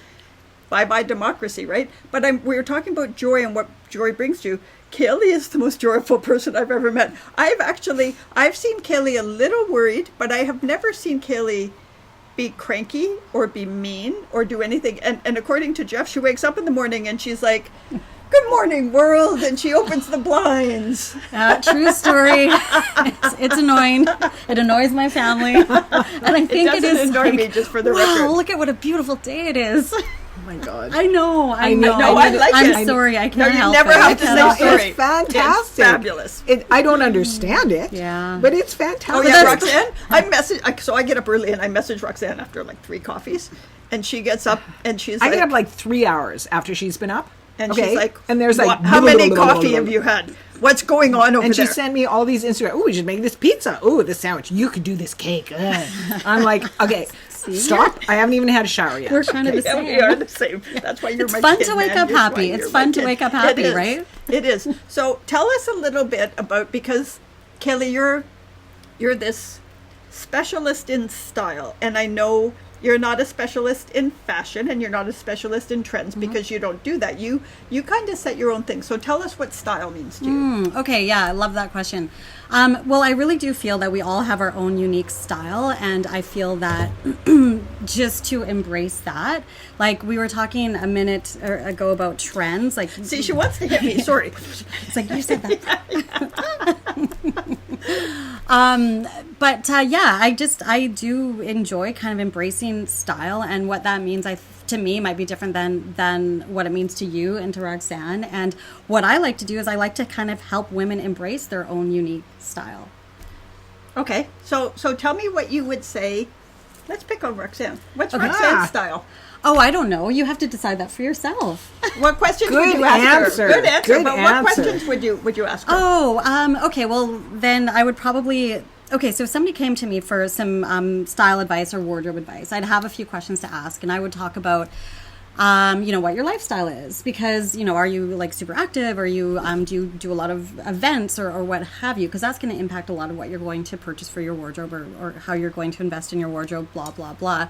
Speaker 2: bye democracy, right? But we were talking about joy and what joy brings you. Kaylee is the most joyful person I've ever met. I've seen Kaylee a little worried, but I have never seen Kaylee be cranky or be mean or do anything. And according to Jeff, she wakes up in the morning and she's like, "Good morning, world," and she opens the blinds.
Speaker 3: True story. It's annoying. It annoys my family, and I think it
Speaker 2: doesn't
Speaker 3: is
Speaker 2: annoy
Speaker 3: like,
Speaker 2: me, just for the
Speaker 3: wow,
Speaker 2: record.
Speaker 3: look at what a beautiful day it is.
Speaker 1: Oh my God.
Speaker 3: I know. I
Speaker 1: know.
Speaker 3: know.
Speaker 1: No, I
Speaker 2: like
Speaker 3: I'm
Speaker 2: it.
Speaker 3: sorry. I
Speaker 2: No,
Speaker 3: can't
Speaker 2: you
Speaker 3: help
Speaker 2: never
Speaker 3: it.
Speaker 2: have
Speaker 3: I
Speaker 2: to
Speaker 3: can't
Speaker 2: say
Speaker 3: help
Speaker 2: sorry.
Speaker 3: it.
Speaker 1: It's fantastic.
Speaker 2: It's fabulous.
Speaker 1: I don't understand it.
Speaker 3: Yeah.
Speaker 1: But it's fantastic.
Speaker 2: Oh yeah, Roxanne. So I get up early and I message Roxanne after like 3 coffees, and she gets up and she's
Speaker 1: I
Speaker 2: like,
Speaker 1: get up like 3 hours after she's been up.
Speaker 2: and
Speaker 1: okay?
Speaker 2: she's like,
Speaker 1: and there's like,
Speaker 2: "What- how many coffee have you had? What's going on over
Speaker 1: And she
Speaker 2: there?"
Speaker 1: sent me all these Instagram. Oh, we should make this pizza. Oh, this sandwich. You could do this cake. Ugh. I'm like, okay, stop. I haven't even had a shower yet.
Speaker 3: We're kind of the
Speaker 2: Yeah,
Speaker 3: same.
Speaker 2: we are the same. That's why you're
Speaker 3: It's
Speaker 2: my
Speaker 3: fun
Speaker 2: kid,
Speaker 3: to wake
Speaker 2: man.
Speaker 3: up
Speaker 2: That's
Speaker 3: happy.
Speaker 2: why
Speaker 3: It's
Speaker 2: you're
Speaker 3: fun
Speaker 2: my
Speaker 3: to
Speaker 2: kid.
Speaker 3: wake up happy,
Speaker 2: It is.
Speaker 3: right?
Speaker 2: It is. So tell us a little bit about, because Kaylee, you're this specialist in style, and I know you're not a specialist in fashion and you're not a specialist in trends because you don't do that. You kind of set your own thing. So tell us what style means to you.
Speaker 3: Okay, yeah, I love that question. Well, I really do feel that we all have our own unique style, and I feel that just to embrace that, like we were talking a minute ago about trends, like
Speaker 2: See, she wants to hit me. Sorry.
Speaker 3: it's like you said that. But yeah, I do enjoy kind of embracing style, and what that means, to me, might be different than what it means to you and to Roxanne. And what I like to do is I like to kind of help women embrace their own unique style.
Speaker 2: Okay, so tell me what you would say. Let's pick on Roxanne. What's Roxanne's style?
Speaker 3: Oh, I don't know. You have to decide that for yourself.
Speaker 2: What questions would
Speaker 1: Good
Speaker 2: you ask
Speaker 1: answer.
Speaker 2: her? Good answer.
Speaker 1: Good
Speaker 2: But
Speaker 1: answer.
Speaker 2: what questions would you ask her?
Speaker 3: Oh, okay. Well, then I would probably. Okay, so if somebody came to me for some style advice or wardrobe advice, I'd have a few questions to ask, and I would talk about, what your lifestyle is, because are you like super active, or do you do a lot of events or what have you? Because that's going to impact a lot of what you're going to purchase for your wardrobe, or how you're going to invest in your wardrobe. Blah blah blah.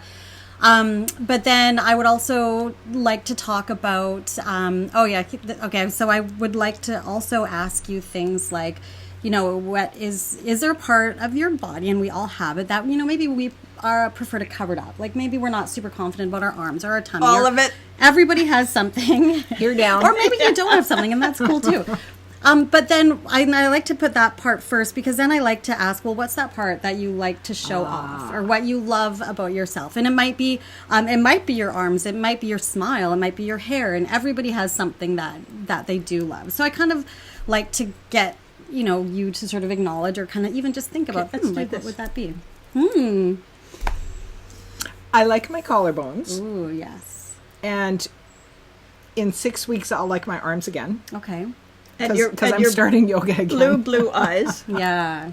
Speaker 3: But then I would also like to talk about, okay, so I would like to also ask you things like, what is there a part of your body, and we all have it, that, maybe we prefer to cover it up. Like maybe we're not super confident about our arms or our tummy.
Speaker 2: All of it.
Speaker 3: Everybody has something.
Speaker 1: You're down.
Speaker 3: Or maybe you don't have something, and that's cool too. But then I like to put that part first, because then I like to ask, well, what's that part that you like to show off, or what you love about yourself? And it might be your arms, it might be your smile, it might be your hair, and everybody has something that they do love. So I kind of like to get, you to sort of acknowledge, or kind of even just think about, what would that be?
Speaker 1: I like my collarbones.
Speaker 3: Ooh, yes.
Speaker 1: And in 6 weeks, I'll like my arms again.
Speaker 3: Okay.
Speaker 1: Because I'm starting yoga again.
Speaker 2: Blue eyes.
Speaker 3: Yeah.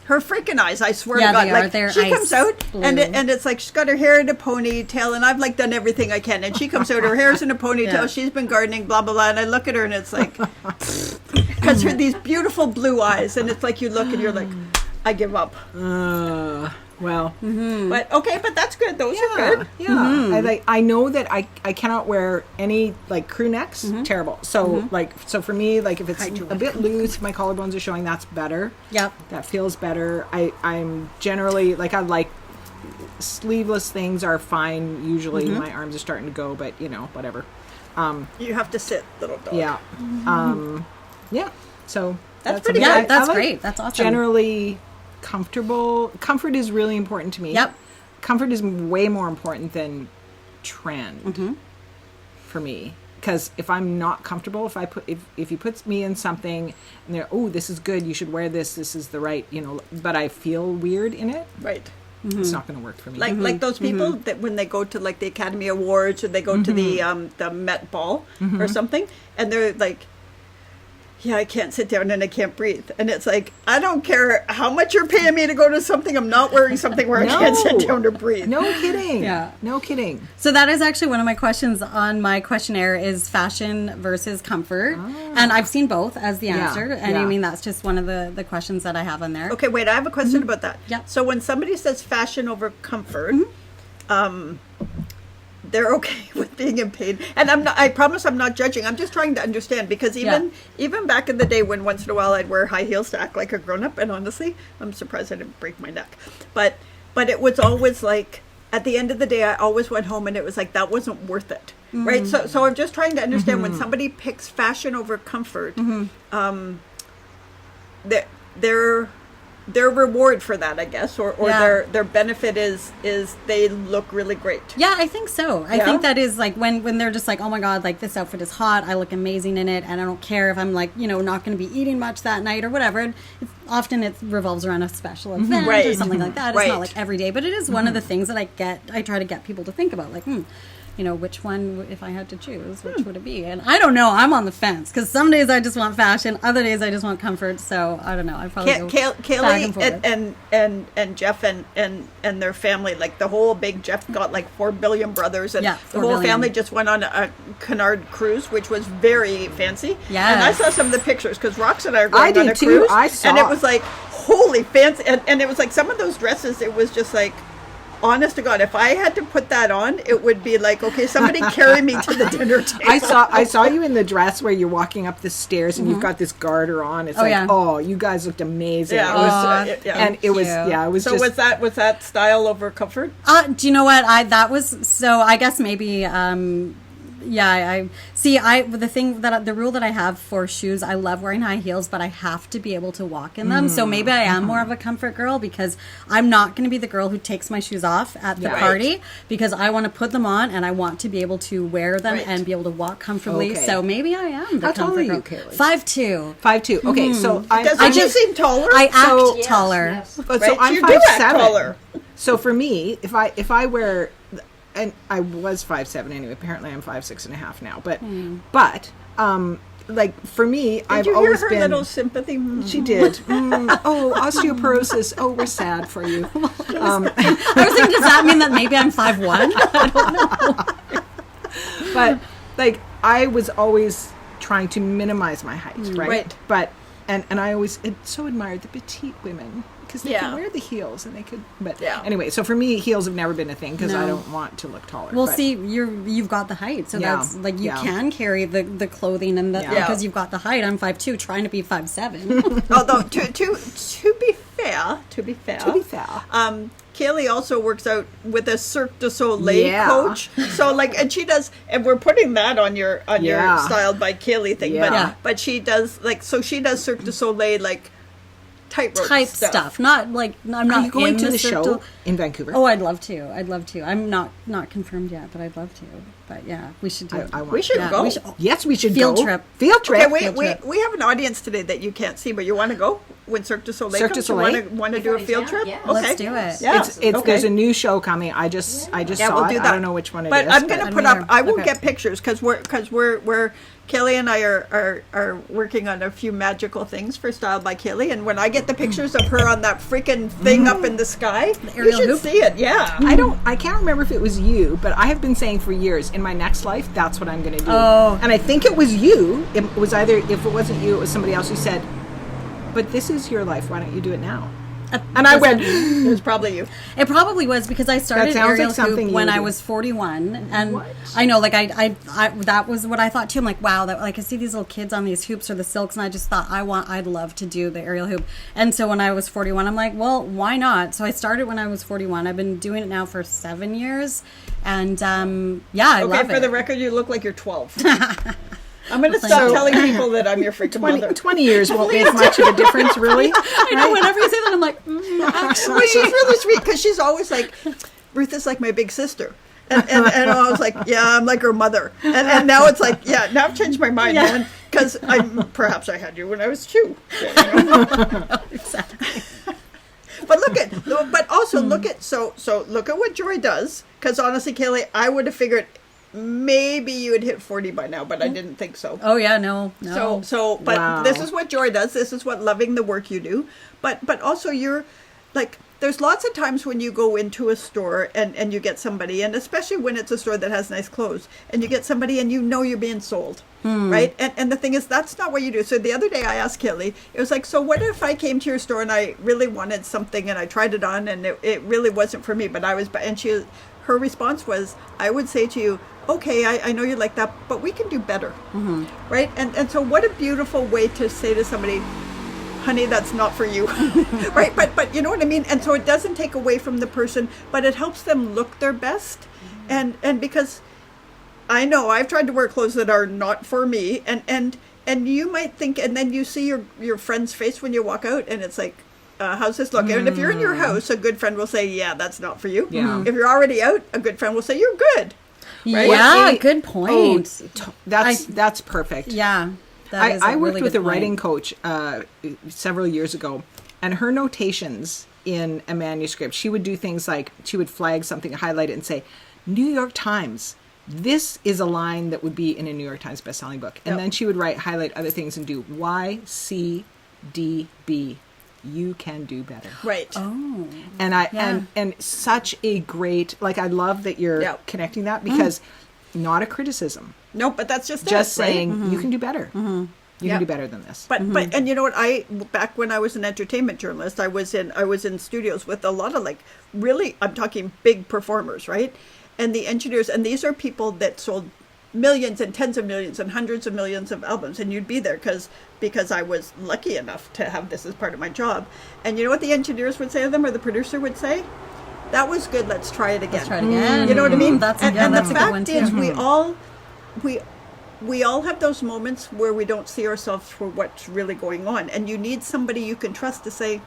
Speaker 2: Her freaking eyes, I swear
Speaker 3: Yeah,
Speaker 2: to God.
Speaker 3: they are.
Speaker 2: Like,
Speaker 3: They're
Speaker 2: she comes
Speaker 3: ice
Speaker 2: out,
Speaker 3: blue.
Speaker 2: and it's like she's got her hair in a ponytail, and I've like done everything I can. And she comes out, her hair's in a ponytail,
Speaker 3: Yeah.
Speaker 2: she's been gardening, blah, blah, blah. And I look at her, and it's like, because her these beautiful blue eyes, and it's like you look and you're like, I give up.
Speaker 1: Well,
Speaker 2: But that's good. Those are good.
Speaker 1: Yeah. I know that I cannot wear any like crew necks. Terrible. So so for me, like if it's a bit loose, my collarbones are showing, that's better.
Speaker 3: Yep.
Speaker 1: That feels better. I'm generally like, I like sleeveless things are fine. Usually my arms are starting to go, but whatever.
Speaker 2: You have to sit, little dog.
Speaker 1: Yeah. Yeah. So
Speaker 2: That's pretty
Speaker 1: amazing.
Speaker 2: good.
Speaker 3: That's
Speaker 1: I like
Speaker 3: great. That's awesome.
Speaker 1: Generally comfortable. Comfort is really important to me.
Speaker 3: Yep.
Speaker 1: Comfort is way more important than trend for me. Because if I'm not comfortable, if you put me in something and they're, oh, this is good, you should wear this, this is the right, but I feel weird in it,
Speaker 2: Right.
Speaker 1: it's not going to work for me.
Speaker 2: Like those people that when they go to like the Academy Awards, or they go to the Met Ball or something, and they're like, yeah, I can't sit down and I can't breathe. And it's like, I don't care how much you're paying me to go to something, I'm not wearing something where I can't sit down or breathe.
Speaker 1: No kidding.
Speaker 3: Yeah.
Speaker 1: No kidding.
Speaker 3: So that is actually one of my questions on my questionnaire, is fashion versus comfort. And I've seen both as the answer. And I mean, that's just one of the questions that I have on there.
Speaker 2: Okay, wait, I have a question about that.
Speaker 3: Yeah.
Speaker 2: So when somebody says fashion over comfort, they're okay with being in pain. And I promise I'm not judging. I'm just trying to understand, because even back in the day when once in a while I'd wear high heels to act like a grown up, and honestly, I'm surprised I didn't break my neck. But it was always like, at the end of the day, I always went home and it was like, that wasn't worth it. Right? So I'm just trying to understand when somebody picks fashion over comfort, their reward for that, I guess, or their benefit is they look really great.
Speaker 3: Yeah, I think so. I think that is like when they're just like, oh my God, like this outfit is hot, I look amazing in it, and I don't care if I'm like, not going to be eating much that night or whatever. And often it revolves around a special event or something like that. It's not like every day, but it is one of the things that I try to get people to think about, like, which one, if I had to choose, which would it be? And I don't know. I'm on the fence, because some days I just want fashion, other days I just want comfort. So I don't know. I probably go
Speaker 2: Kaylee
Speaker 3: back and forth.
Speaker 2: and Jeff and their family, like the whole big, Jeff got like 4 billion brothers, and the
Speaker 3: 4
Speaker 2: whole
Speaker 3: billion.
Speaker 2: family just went on a Cunard cruise, which was very fancy.
Speaker 3: Yes.
Speaker 2: And I saw some of the pictures, because Rox and I are going
Speaker 1: I did
Speaker 2: on a
Speaker 1: too.
Speaker 2: cruise,
Speaker 1: I saw
Speaker 2: and it was like holy fancy, and it was like some of those dresses, it was just like, honest to God, if I had to put that on, it would be like, okay, somebody carry me to the dinner table.
Speaker 1: I saw you in the dress where you're walking up the stairs and you've got this garter on. It's you guys looked amazing.
Speaker 2: Yeah,
Speaker 1: and it was
Speaker 2: So
Speaker 1: just,
Speaker 2: was that style over comfort?
Speaker 3: Do you know what? I guess maybe. I see. The rule that I have for shoes, I love wearing high heels, but I have to be able to walk in them. So maybe I am more of a comfort girl because I'm not going to be the girl who takes my shoes off at the party because I want to put them on and I want to be able to wear them and be able to walk comfortably.
Speaker 1: Okay.
Speaker 3: So maybe I am the
Speaker 1: How tall
Speaker 3: comfort
Speaker 1: are you,
Speaker 3: girl.
Speaker 1: Kaylee?
Speaker 3: 5'2".
Speaker 1: 5'2". Okay, so
Speaker 2: Does you seem taller?
Speaker 3: I act taller.
Speaker 4: Yes.
Speaker 1: But so I'm
Speaker 2: you do act
Speaker 1: 5'7".
Speaker 2: taller.
Speaker 1: So for me, if I wear, and I was 5'7" anyway. Apparently, I'm 5'6.5" now. But like for me, I've
Speaker 2: Did you
Speaker 1: always
Speaker 2: hear her
Speaker 1: been.
Speaker 2: little sympathy?
Speaker 1: She did. Oh, osteoporosis. Oh, we're sad for you.
Speaker 3: I was thinking, does that mean that maybe I'm 5'1"? I don't know.
Speaker 1: But like I was always trying to minimize my height, right?
Speaker 2: Right.
Speaker 1: But and I always so admired the petite women because they could wear the heels and they could. But anyway, so for me, heels have never been a thing because I don't want to look taller.
Speaker 3: Well,
Speaker 1: but,
Speaker 3: see, you've got the height, so that's like you can carry the clothing and because you've got the height. I'm 5'2", trying to be 5'7".
Speaker 2: Although to be fair, Kaylee also works out with a Cirque du Soleil coach. So like, and she does, and we're putting that on your Styled by Kaylee thing.
Speaker 1: Yeah.
Speaker 2: But she does she does Cirque du Soleil like tightrope
Speaker 3: Type stuff. Not like I'm not.
Speaker 1: Are you going
Speaker 3: in
Speaker 1: to the
Speaker 3: Cirque
Speaker 1: show
Speaker 3: du-
Speaker 1: in Vancouver?
Speaker 3: Oh, I'd love to. I'm not confirmed yet, but I'd love to. But yeah, we should do it.
Speaker 2: We should go.
Speaker 1: Yes, we should
Speaker 3: Field
Speaker 1: go.
Speaker 3: trip.
Speaker 1: Field trip.
Speaker 2: Okay, we have an audience today that you can't see, but you want to go when Cirque du Soleil
Speaker 1: Cirque du
Speaker 2: comes?
Speaker 1: Soleil?
Speaker 2: You want to do a field trip?
Speaker 4: Yeah.
Speaker 2: Okay.
Speaker 3: Let's do it.
Speaker 2: Yeah.
Speaker 1: It's there's a new show coming. I just saw
Speaker 2: we'll
Speaker 1: it.
Speaker 2: do that.
Speaker 1: I don't know which one it
Speaker 2: but
Speaker 1: is.
Speaker 2: I'm going to
Speaker 3: but-
Speaker 2: put up. I won't
Speaker 3: Okay.
Speaker 2: get pictures because we're Kaylee and I are working on a few magical things for Styled by Kaylee, and when I get the pictures of her on that freaking thing up in the sky, you
Speaker 3: aerial
Speaker 2: should
Speaker 3: hoop?
Speaker 2: see it. Yeah.
Speaker 1: I can't remember if it was you, but I have been saying for years in my next life that's what I'm going to do.
Speaker 3: Oh.
Speaker 1: And I think it was you. It was either if it wasn't you, it was somebody else who said, "But this is your life. Why don't you do it now?" And I went,
Speaker 2: It was probably you.
Speaker 3: It probably was because I started
Speaker 1: sounds like
Speaker 3: aerial
Speaker 1: something
Speaker 3: hoop
Speaker 1: you
Speaker 3: when
Speaker 1: would
Speaker 3: I
Speaker 1: do.
Speaker 3: was 41, and
Speaker 1: What?
Speaker 3: I know, like I that was what I thought too. I'm like, wow, that like I see these little kids on these hoops or the silks, and I just thought I'd love to do the aerial hoop. And so when I was 41, I'm like, well, why not? So I started when I was 41. I've been doing it now for 7 years, and I love
Speaker 2: For
Speaker 3: it.
Speaker 2: the record, you look like you're 12. I'm going to stop telling people that I'm your freaking
Speaker 1: 20,
Speaker 2: mother.
Speaker 1: 20 years won't make much of a difference, really.
Speaker 3: I know whenever you say that, I'm like,
Speaker 2: Well, she's really sweet because she's always like, Ruth is like my big sister. And I was like, yeah, I'm like her mother. And now it's like, now I've changed my mind, man. Because perhaps I had you when I was 2. You know?
Speaker 3: exactly.
Speaker 2: But look at what Joy does. Because honestly, Kaylee, I would have figured maybe you had hit 40 by now, but I didn't think so.
Speaker 3: Oh yeah, no.
Speaker 2: But
Speaker 1: Wow.
Speaker 2: this is what Joy does. This is what loving the work you do. But also you're like, there's lots of times when you go into a store and you get somebody, and especially when it's a store that has nice clothes, and you get somebody and you know you're being sold, right? And the thing is, that's not what you do. So the other day I asked Kelly, it was like, so what if I came to your store and I really wanted something and I tried it on and it really wasn't for me, but I was, and her response was, I would say to you, okay, I know you like that, but we can do better, right? And so what a beautiful way to say to somebody, honey, that's not for you, right? But you know what I mean? And so it doesn't take away from the person, but it helps them look their best. And because I know I've tried to wear clothes that are not for me, and you might think, and then you see your friend's face when you walk out, and it's like, how's this look? And if you're in your house, a good friend will say, yeah, that's not for you.
Speaker 1: Yeah.
Speaker 2: If you're already out, a good friend will say, you're good. Right?
Speaker 3: Yeah, good point.
Speaker 1: That's perfect.
Speaker 3: Yeah. That is a
Speaker 1: I worked
Speaker 3: really
Speaker 1: with
Speaker 3: good
Speaker 1: a
Speaker 3: point.
Speaker 1: writing coach several years ago, and her notations in a manuscript, she would do things like she would flag something, highlight it, and say, New York Times. This is a line that would be in a New York Times bestselling book. And then she would highlight other things and do YCDB. You can do better.
Speaker 2: Right.
Speaker 3: Oh.
Speaker 1: And and such a great, like, I love that you're connecting that, because not a criticism.
Speaker 2: No, but that's just
Speaker 1: Just
Speaker 2: it, right?
Speaker 1: saying you can do better. You can do better than this.
Speaker 2: But and you know what? Back when I was an entertainment journalist, I was in studios with a lot of like really, I'm talking big performers, right? And the engineers, and these are people that sold millions and tens of millions and hundreds of millions of albums, and you'd be there because I was lucky enough to have this as part of my job. And you know what the engineers would say to them, or the producer would say? That was good. Let's try it again.
Speaker 3: Let's try it again.
Speaker 2: You know what I mean?
Speaker 3: That's
Speaker 2: and
Speaker 3: that's
Speaker 2: the
Speaker 3: a good one
Speaker 2: fact
Speaker 3: too.
Speaker 2: is, we all have those moments where we don't see ourselves for what's really going on, and you need somebody you can trust to say,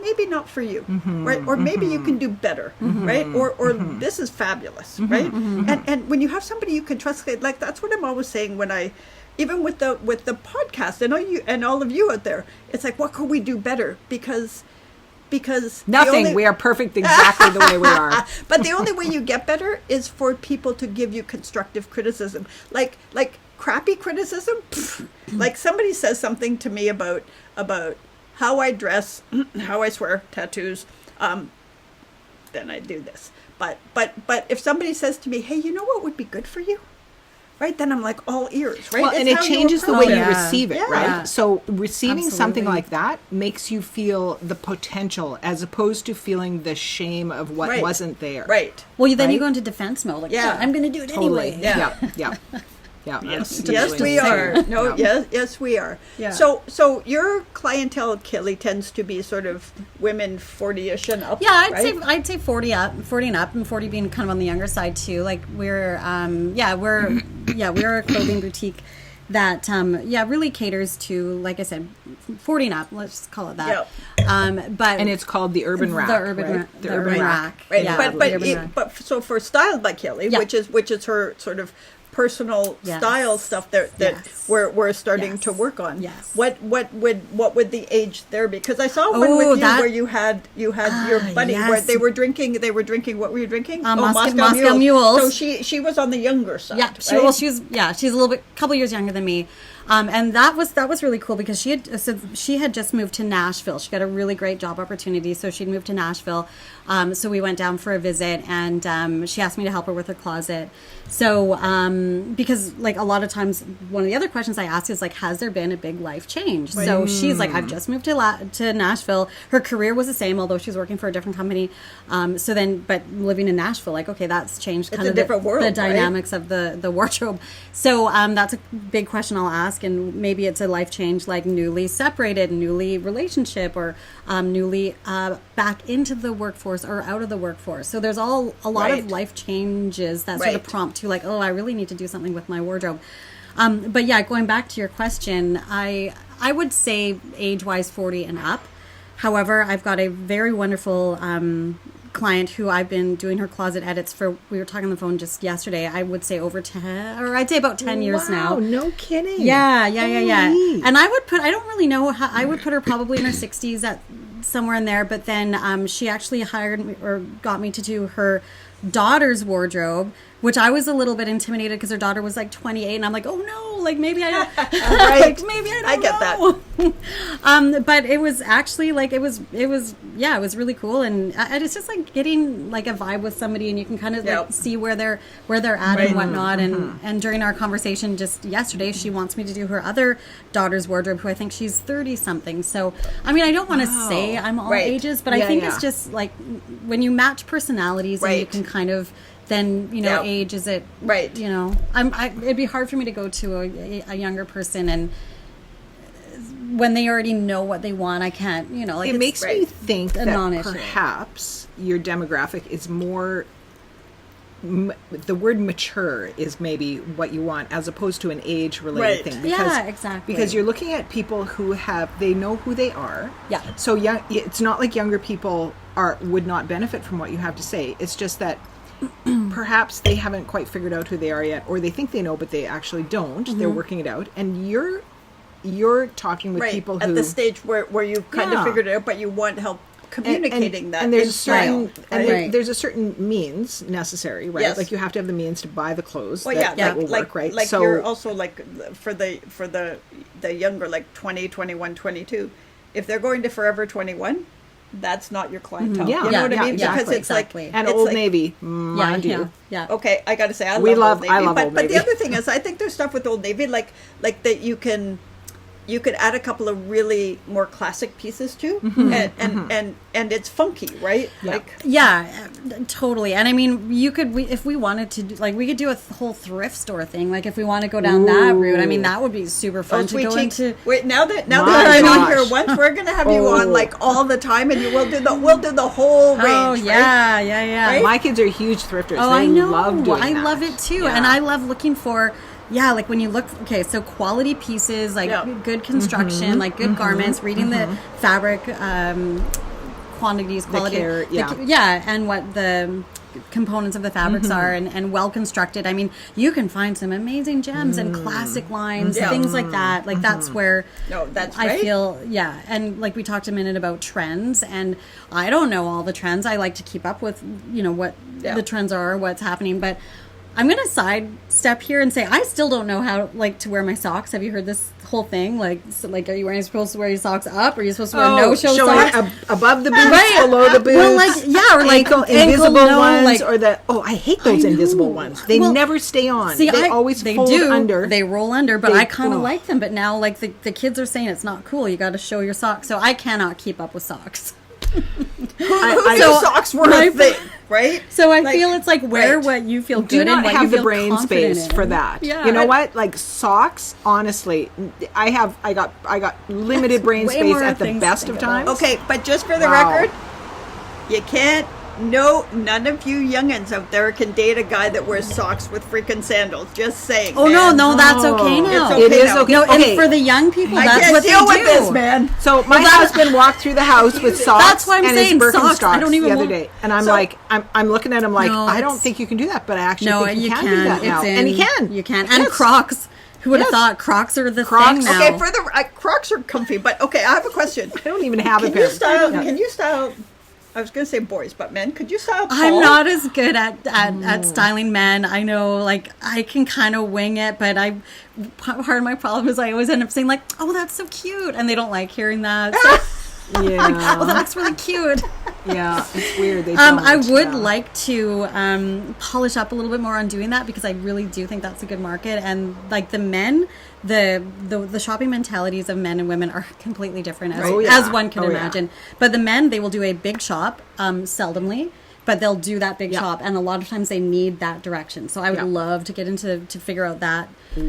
Speaker 2: maybe not for you, right? Or maybe you can do better, right? Or this is fabulous, right? And when you have somebody you can trust, like that's what I'm always saying when I, even with the podcast, and all of you out there, it's like, what could we do better? Because
Speaker 1: Nothing. We are perfect exactly the way we are.
Speaker 2: But the only way you get better is for people to give you constructive criticism. Like crappy criticism, like somebody says something to me about how I dress, how I swear, tattoos, then I do this. But if somebody says to me, hey, you know what would be good for you? Right, then I'm like all ears, right?
Speaker 1: Well, and it changes the way you receive it, right?
Speaker 3: Yeah.
Speaker 1: So receiving something
Speaker 3: Absolutely.
Speaker 1: like that makes you feel the potential as opposed to feeling the shame of what wasn't there.
Speaker 2: Right.
Speaker 3: Well, then you
Speaker 1: Right?
Speaker 3: go into defense mode. Like,
Speaker 2: Yeah.
Speaker 3: I'm going to do it
Speaker 1: Totally.
Speaker 3: anyway.
Speaker 1: Yeah.
Speaker 2: Yes,
Speaker 1: absolutely.
Speaker 2: we are.
Speaker 1: Yeah.
Speaker 2: Yes, we are.
Speaker 3: Yeah.
Speaker 2: So your clientele, Kelly, tends to be sort of women 40-ish and up.
Speaker 3: Yeah,
Speaker 2: right?
Speaker 3: I'd say 40 and up, and 40 being kind of on the younger side too. Like we're a clothing boutique that really caters to, like I said, 40 and up. Let's just call it that. But
Speaker 1: And it's called the Urban Rack.
Speaker 3: the urban
Speaker 1: right?
Speaker 3: the urban rack.
Speaker 2: Right.
Speaker 3: Yeah, the urban rack.
Speaker 2: But so for Styled by Kelly,
Speaker 3: Yeah.
Speaker 2: which is her sort of personal
Speaker 3: Yes.
Speaker 2: style stuff that
Speaker 3: Yes.
Speaker 2: we're starting
Speaker 3: Yes.
Speaker 2: to work on.
Speaker 3: Yes.
Speaker 2: What would the age there be? Because I saw one with you where you had your buddy where
Speaker 3: yes.
Speaker 2: they were drinking. What were you drinking?
Speaker 3: Moscow Mules.
Speaker 2: So she was on the younger side.
Speaker 3: Yeah,
Speaker 2: right?
Speaker 3: she's a little bit, couple years younger than me, and that was really cool because she had just moved to Nashville. She got a really great job opportunity, so she'd moved to Nashville. So we went down for a visit, and she asked me to help her with her closet. So because like a lot of times, one of the other questions I ask is like, has there been a big life change? So she's like, I've just moved to Nashville. Her career was the same, although she's working for a different company. But living in Nashville, like, okay, that's changed kind
Speaker 2: a
Speaker 3: of
Speaker 2: different world,
Speaker 3: the
Speaker 2: right?
Speaker 3: dynamics of the wardrobe. So that's a big question I'll ask, and maybe it's a life change, like newly separated, newly relationship, or newly back into the workforce or out of the workforce. So there's a lot of life changes that sort of prompt you, like, oh, I really need to do something with my wardrobe. But yeah, going back to your question, I would say age-wise 40 and up. However, I've got a very wonderful client who I've been doing her closet edits for. We were talking on the phone just yesterday. I would say over 10, or I'd say about 10 years now.
Speaker 1: Wow, no kidding.
Speaker 3: Yeah.
Speaker 1: Neat.
Speaker 3: And I don't really know how, I would put her probably in her 60s, at somewhere in there. But then she actually hired me, or got me to do her daughter's wardrobe, which I was a little bit intimidated because her daughter was like 28, and I'm like, oh no, like maybe I don't,
Speaker 2: Right.
Speaker 3: maybe I don't
Speaker 2: I get
Speaker 3: know. But it was actually like it was really cool, and it's just like getting like a vibe with somebody, and you can kind of like see where they're at and whatnot. And during our conversation just yesterday, she wants me to do her other daughter's wardrobe, who I think she's 30 something. So I mean, I don't want to say I'm all ages, but I think it's just like when you match personalities, and you can kind of then age is it
Speaker 2: right?
Speaker 3: It'd be hard for me to go to a younger person, and when they already know what they want, I can't. Like
Speaker 1: It makes me think
Speaker 3: a
Speaker 1: that
Speaker 3: non-issue.
Speaker 1: perhaps your demographic is more. The word mature is maybe what you want, as opposed to an age-related thing.
Speaker 3: Yeah, exactly.
Speaker 1: Because you're looking at people who they know who they are.
Speaker 3: Yeah.
Speaker 1: So it's not like younger people would not benefit from what you have to say. It's just that perhaps they haven't quite figured out who they are yet, or they think they know, but they actually don't. They're working it out, and you're talking with people who
Speaker 2: at the stage where you've kind of figured it out, but you want help communicating that.
Speaker 1: And there's
Speaker 2: in
Speaker 1: a certain
Speaker 2: style,
Speaker 1: and
Speaker 2: right?
Speaker 1: there's a certain means necessary, right?
Speaker 2: Yes.
Speaker 1: Like you have to have the means to buy the clothes
Speaker 2: Well,
Speaker 1: that will work, right?
Speaker 2: Like
Speaker 1: so
Speaker 2: you're also like for the younger, like 20, 21, 22, if they're going to Forever 21, that's not your clientele.
Speaker 1: Yeah.
Speaker 2: You know what I mean?
Speaker 3: Exactly,
Speaker 2: Because it's
Speaker 3: exactly.
Speaker 2: like
Speaker 1: and
Speaker 2: it's
Speaker 1: Old
Speaker 2: like,
Speaker 1: Navy, mind you.
Speaker 3: Yeah.
Speaker 2: Okay, I got to say, I
Speaker 1: I
Speaker 2: love
Speaker 1: love
Speaker 2: Old Navy.
Speaker 1: Old
Speaker 2: But
Speaker 1: Navy.
Speaker 2: the other thing is, I think there's stuff with Old Navy like that you can you could add a couple of really more classic pieces too, and it's funky, right?
Speaker 1: Yeah.
Speaker 2: Like,
Speaker 3: Yeah, totally. And I mean, if we wanted to, like, we could do a whole thrift store thing. Like, if we want to go down that route, I mean, that would be super fun to go into.
Speaker 2: Wait, now that
Speaker 1: My
Speaker 2: I'm on
Speaker 1: gosh.
Speaker 2: here once, we're gonna have you on like all the time, and we'll do the whole range.
Speaker 3: Oh
Speaker 2: right?
Speaker 3: yeah.
Speaker 2: Right?
Speaker 1: My kids are huge thrifters.
Speaker 3: Oh,
Speaker 1: They
Speaker 3: I know.
Speaker 1: love doing
Speaker 3: I
Speaker 1: that.
Speaker 3: love it too,
Speaker 1: Yeah.
Speaker 3: and I love looking for. Yeah, like when you look, okay, so quality pieces, like
Speaker 2: Yeah.
Speaker 3: good construction, like good garments, reading the fabric quantities, quality,
Speaker 1: care, yeah.
Speaker 3: and what the components of the fabrics are, and well constructed. I mean, you can find some amazing gems and classic lines,
Speaker 2: Yeah.
Speaker 3: things like that. Like that's where
Speaker 2: No, that's
Speaker 3: I
Speaker 2: right.
Speaker 3: feel, and like we talked a minute about trends, and I don't know all the trends. I like to keep up with, what the trends are, what's happening, but I'm going to sidestep here and say I still don't know how to wear my socks. Have you heard this whole thing? Like, are you supposed to wear your socks up, or are you supposed to wear no-show
Speaker 1: showing
Speaker 3: socks?
Speaker 1: above the boots,
Speaker 3: Right.
Speaker 1: below the boots.
Speaker 3: Well, or
Speaker 1: ankle,
Speaker 3: ankle,
Speaker 1: invisible
Speaker 3: no,
Speaker 1: ones, or the I hate those
Speaker 3: I know.
Speaker 1: invisible ones. They
Speaker 3: Well,
Speaker 1: never stay on.
Speaker 3: See,
Speaker 1: they always
Speaker 3: they
Speaker 1: fold
Speaker 3: do.
Speaker 1: under.
Speaker 3: They roll under, but I kind of
Speaker 1: oh.
Speaker 3: like them. But now, like the kids are saying, it's not cool. You got to show your socks. So I cannot keep up with socks.
Speaker 2: Whose
Speaker 3: So
Speaker 2: socks were
Speaker 3: my-
Speaker 2: a thing, right?
Speaker 3: So I feel it's like wear
Speaker 2: right.
Speaker 3: what you feel
Speaker 1: do
Speaker 3: good in,
Speaker 1: not
Speaker 3: what
Speaker 1: have
Speaker 3: you
Speaker 1: the
Speaker 3: feel
Speaker 1: brain
Speaker 3: confident
Speaker 1: space
Speaker 3: in.
Speaker 1: for that.
Speaker 3: Yeah.
Speaker 1: You know what? Like socks, honestly, I got limited brain
Speaker 3: way
Speaker 1: space
Speaker 3: more
Speaker 1: at the
Speaker 3: things to
Speaker 1: best
Speaker 3: think
Speaker 1: of
Speaker 3: about.
Speaker 1: times.
Speaker 2: Okay, but just for the
Speaker 1: Wow.
Speaker 2: record, you can't. No, none of you youngins out there can date a guy that wears socks with freaking sandals. Just saying.
Speaker 3: Oh
Speaker 2: man.
Speaker 3: no, that's okay now.
Speaker 2: It's okay
Speaker 1: It is
Speaker 2: now.
Speaker 1: okay.
Speaker 3: No,
Speaker 1: Okay.
Speaker 3: and for the young people,
Speaker 2: I
Speaker 3: that's
Speaker 2: can't
Speaker 3: what
Speaker 2: deal
Speaker 3: they
Speaker 2: with
Speaker 3: do.
Speaker 2: this, man.
Speaker 1: So my husband walked through the house with socks.
Speaker 3: That's why I'm
Speaker 1: and
Speaker 3: saying
Speaker 1: his
Speaker 3: socks. I
Speaker 1: Birkenstocks
Speaker 3: don't even
Speaker 1: the other
Speaker 3: want-
Speaker 1: day, and I'm
Speaker 2: So-
Speaker 1: like, I'm looking at him like,
Speaker 3: No,
Speaker 1: I don't
Speaker 3: it's-
Speaker 1: think you can do that, but I actually
Speaker 3: No,
Speaker 1: think
Speaker 3: you
Speaker 1: can
Speaker 3: can.
Speaker 1: do that now,
Speaker 3: It's in,
Speaker 1: and he can.
Speaker 3: You can. And
Speaker 1: Yes.
Speaker 3: Crocs. Who would have
Speaker 1: Yes.
Speaker 3: thought Crocs are the
Speaker 1: Crocs.
Speaker 3: thing now?
Speaker 2: Okay, for the Crocs are comfy, but okay, I have a question.
Speaker 1: I don't even have a
Speaker 2: Can
Speaker 1: pair.
Speaker 2: you style?
Speaker 1: Yeah.
Speaker 2: Can you style? I was going to say boys, but men. Could you style?
Speaker 3: I'm
Speaker 2: Paul?
Speaker 3: not as good at styling men. I know, like, I can kind of wing it, but part of my problem is I always end up saying, like, oh, that's so cute. And they don't like hearing that. So,
Speaker 1: Yeah,
Speaker 3: oh, that looks really cute.
Speaker 1: yeah, it's weird. They don't.
Speaker 3: I would
Speaker 1: yeah.
Speaker 3: like to polish up a little bit more on doing that because I really do think that's a good market. And, like, the men, the shopping mentalities of men and women are completely different as one can
Speaker 1: Oh, yeah.
Speaker 3: imagine. But the men, they will do a big shop, seldomly, but they'll do that big
Speaker 1: Yeah.
Speaker 3: shop, and a lot of times they need that direction. So I would
Speaker 1: Yeah.
Speaker 3: love to get into to figure out that. You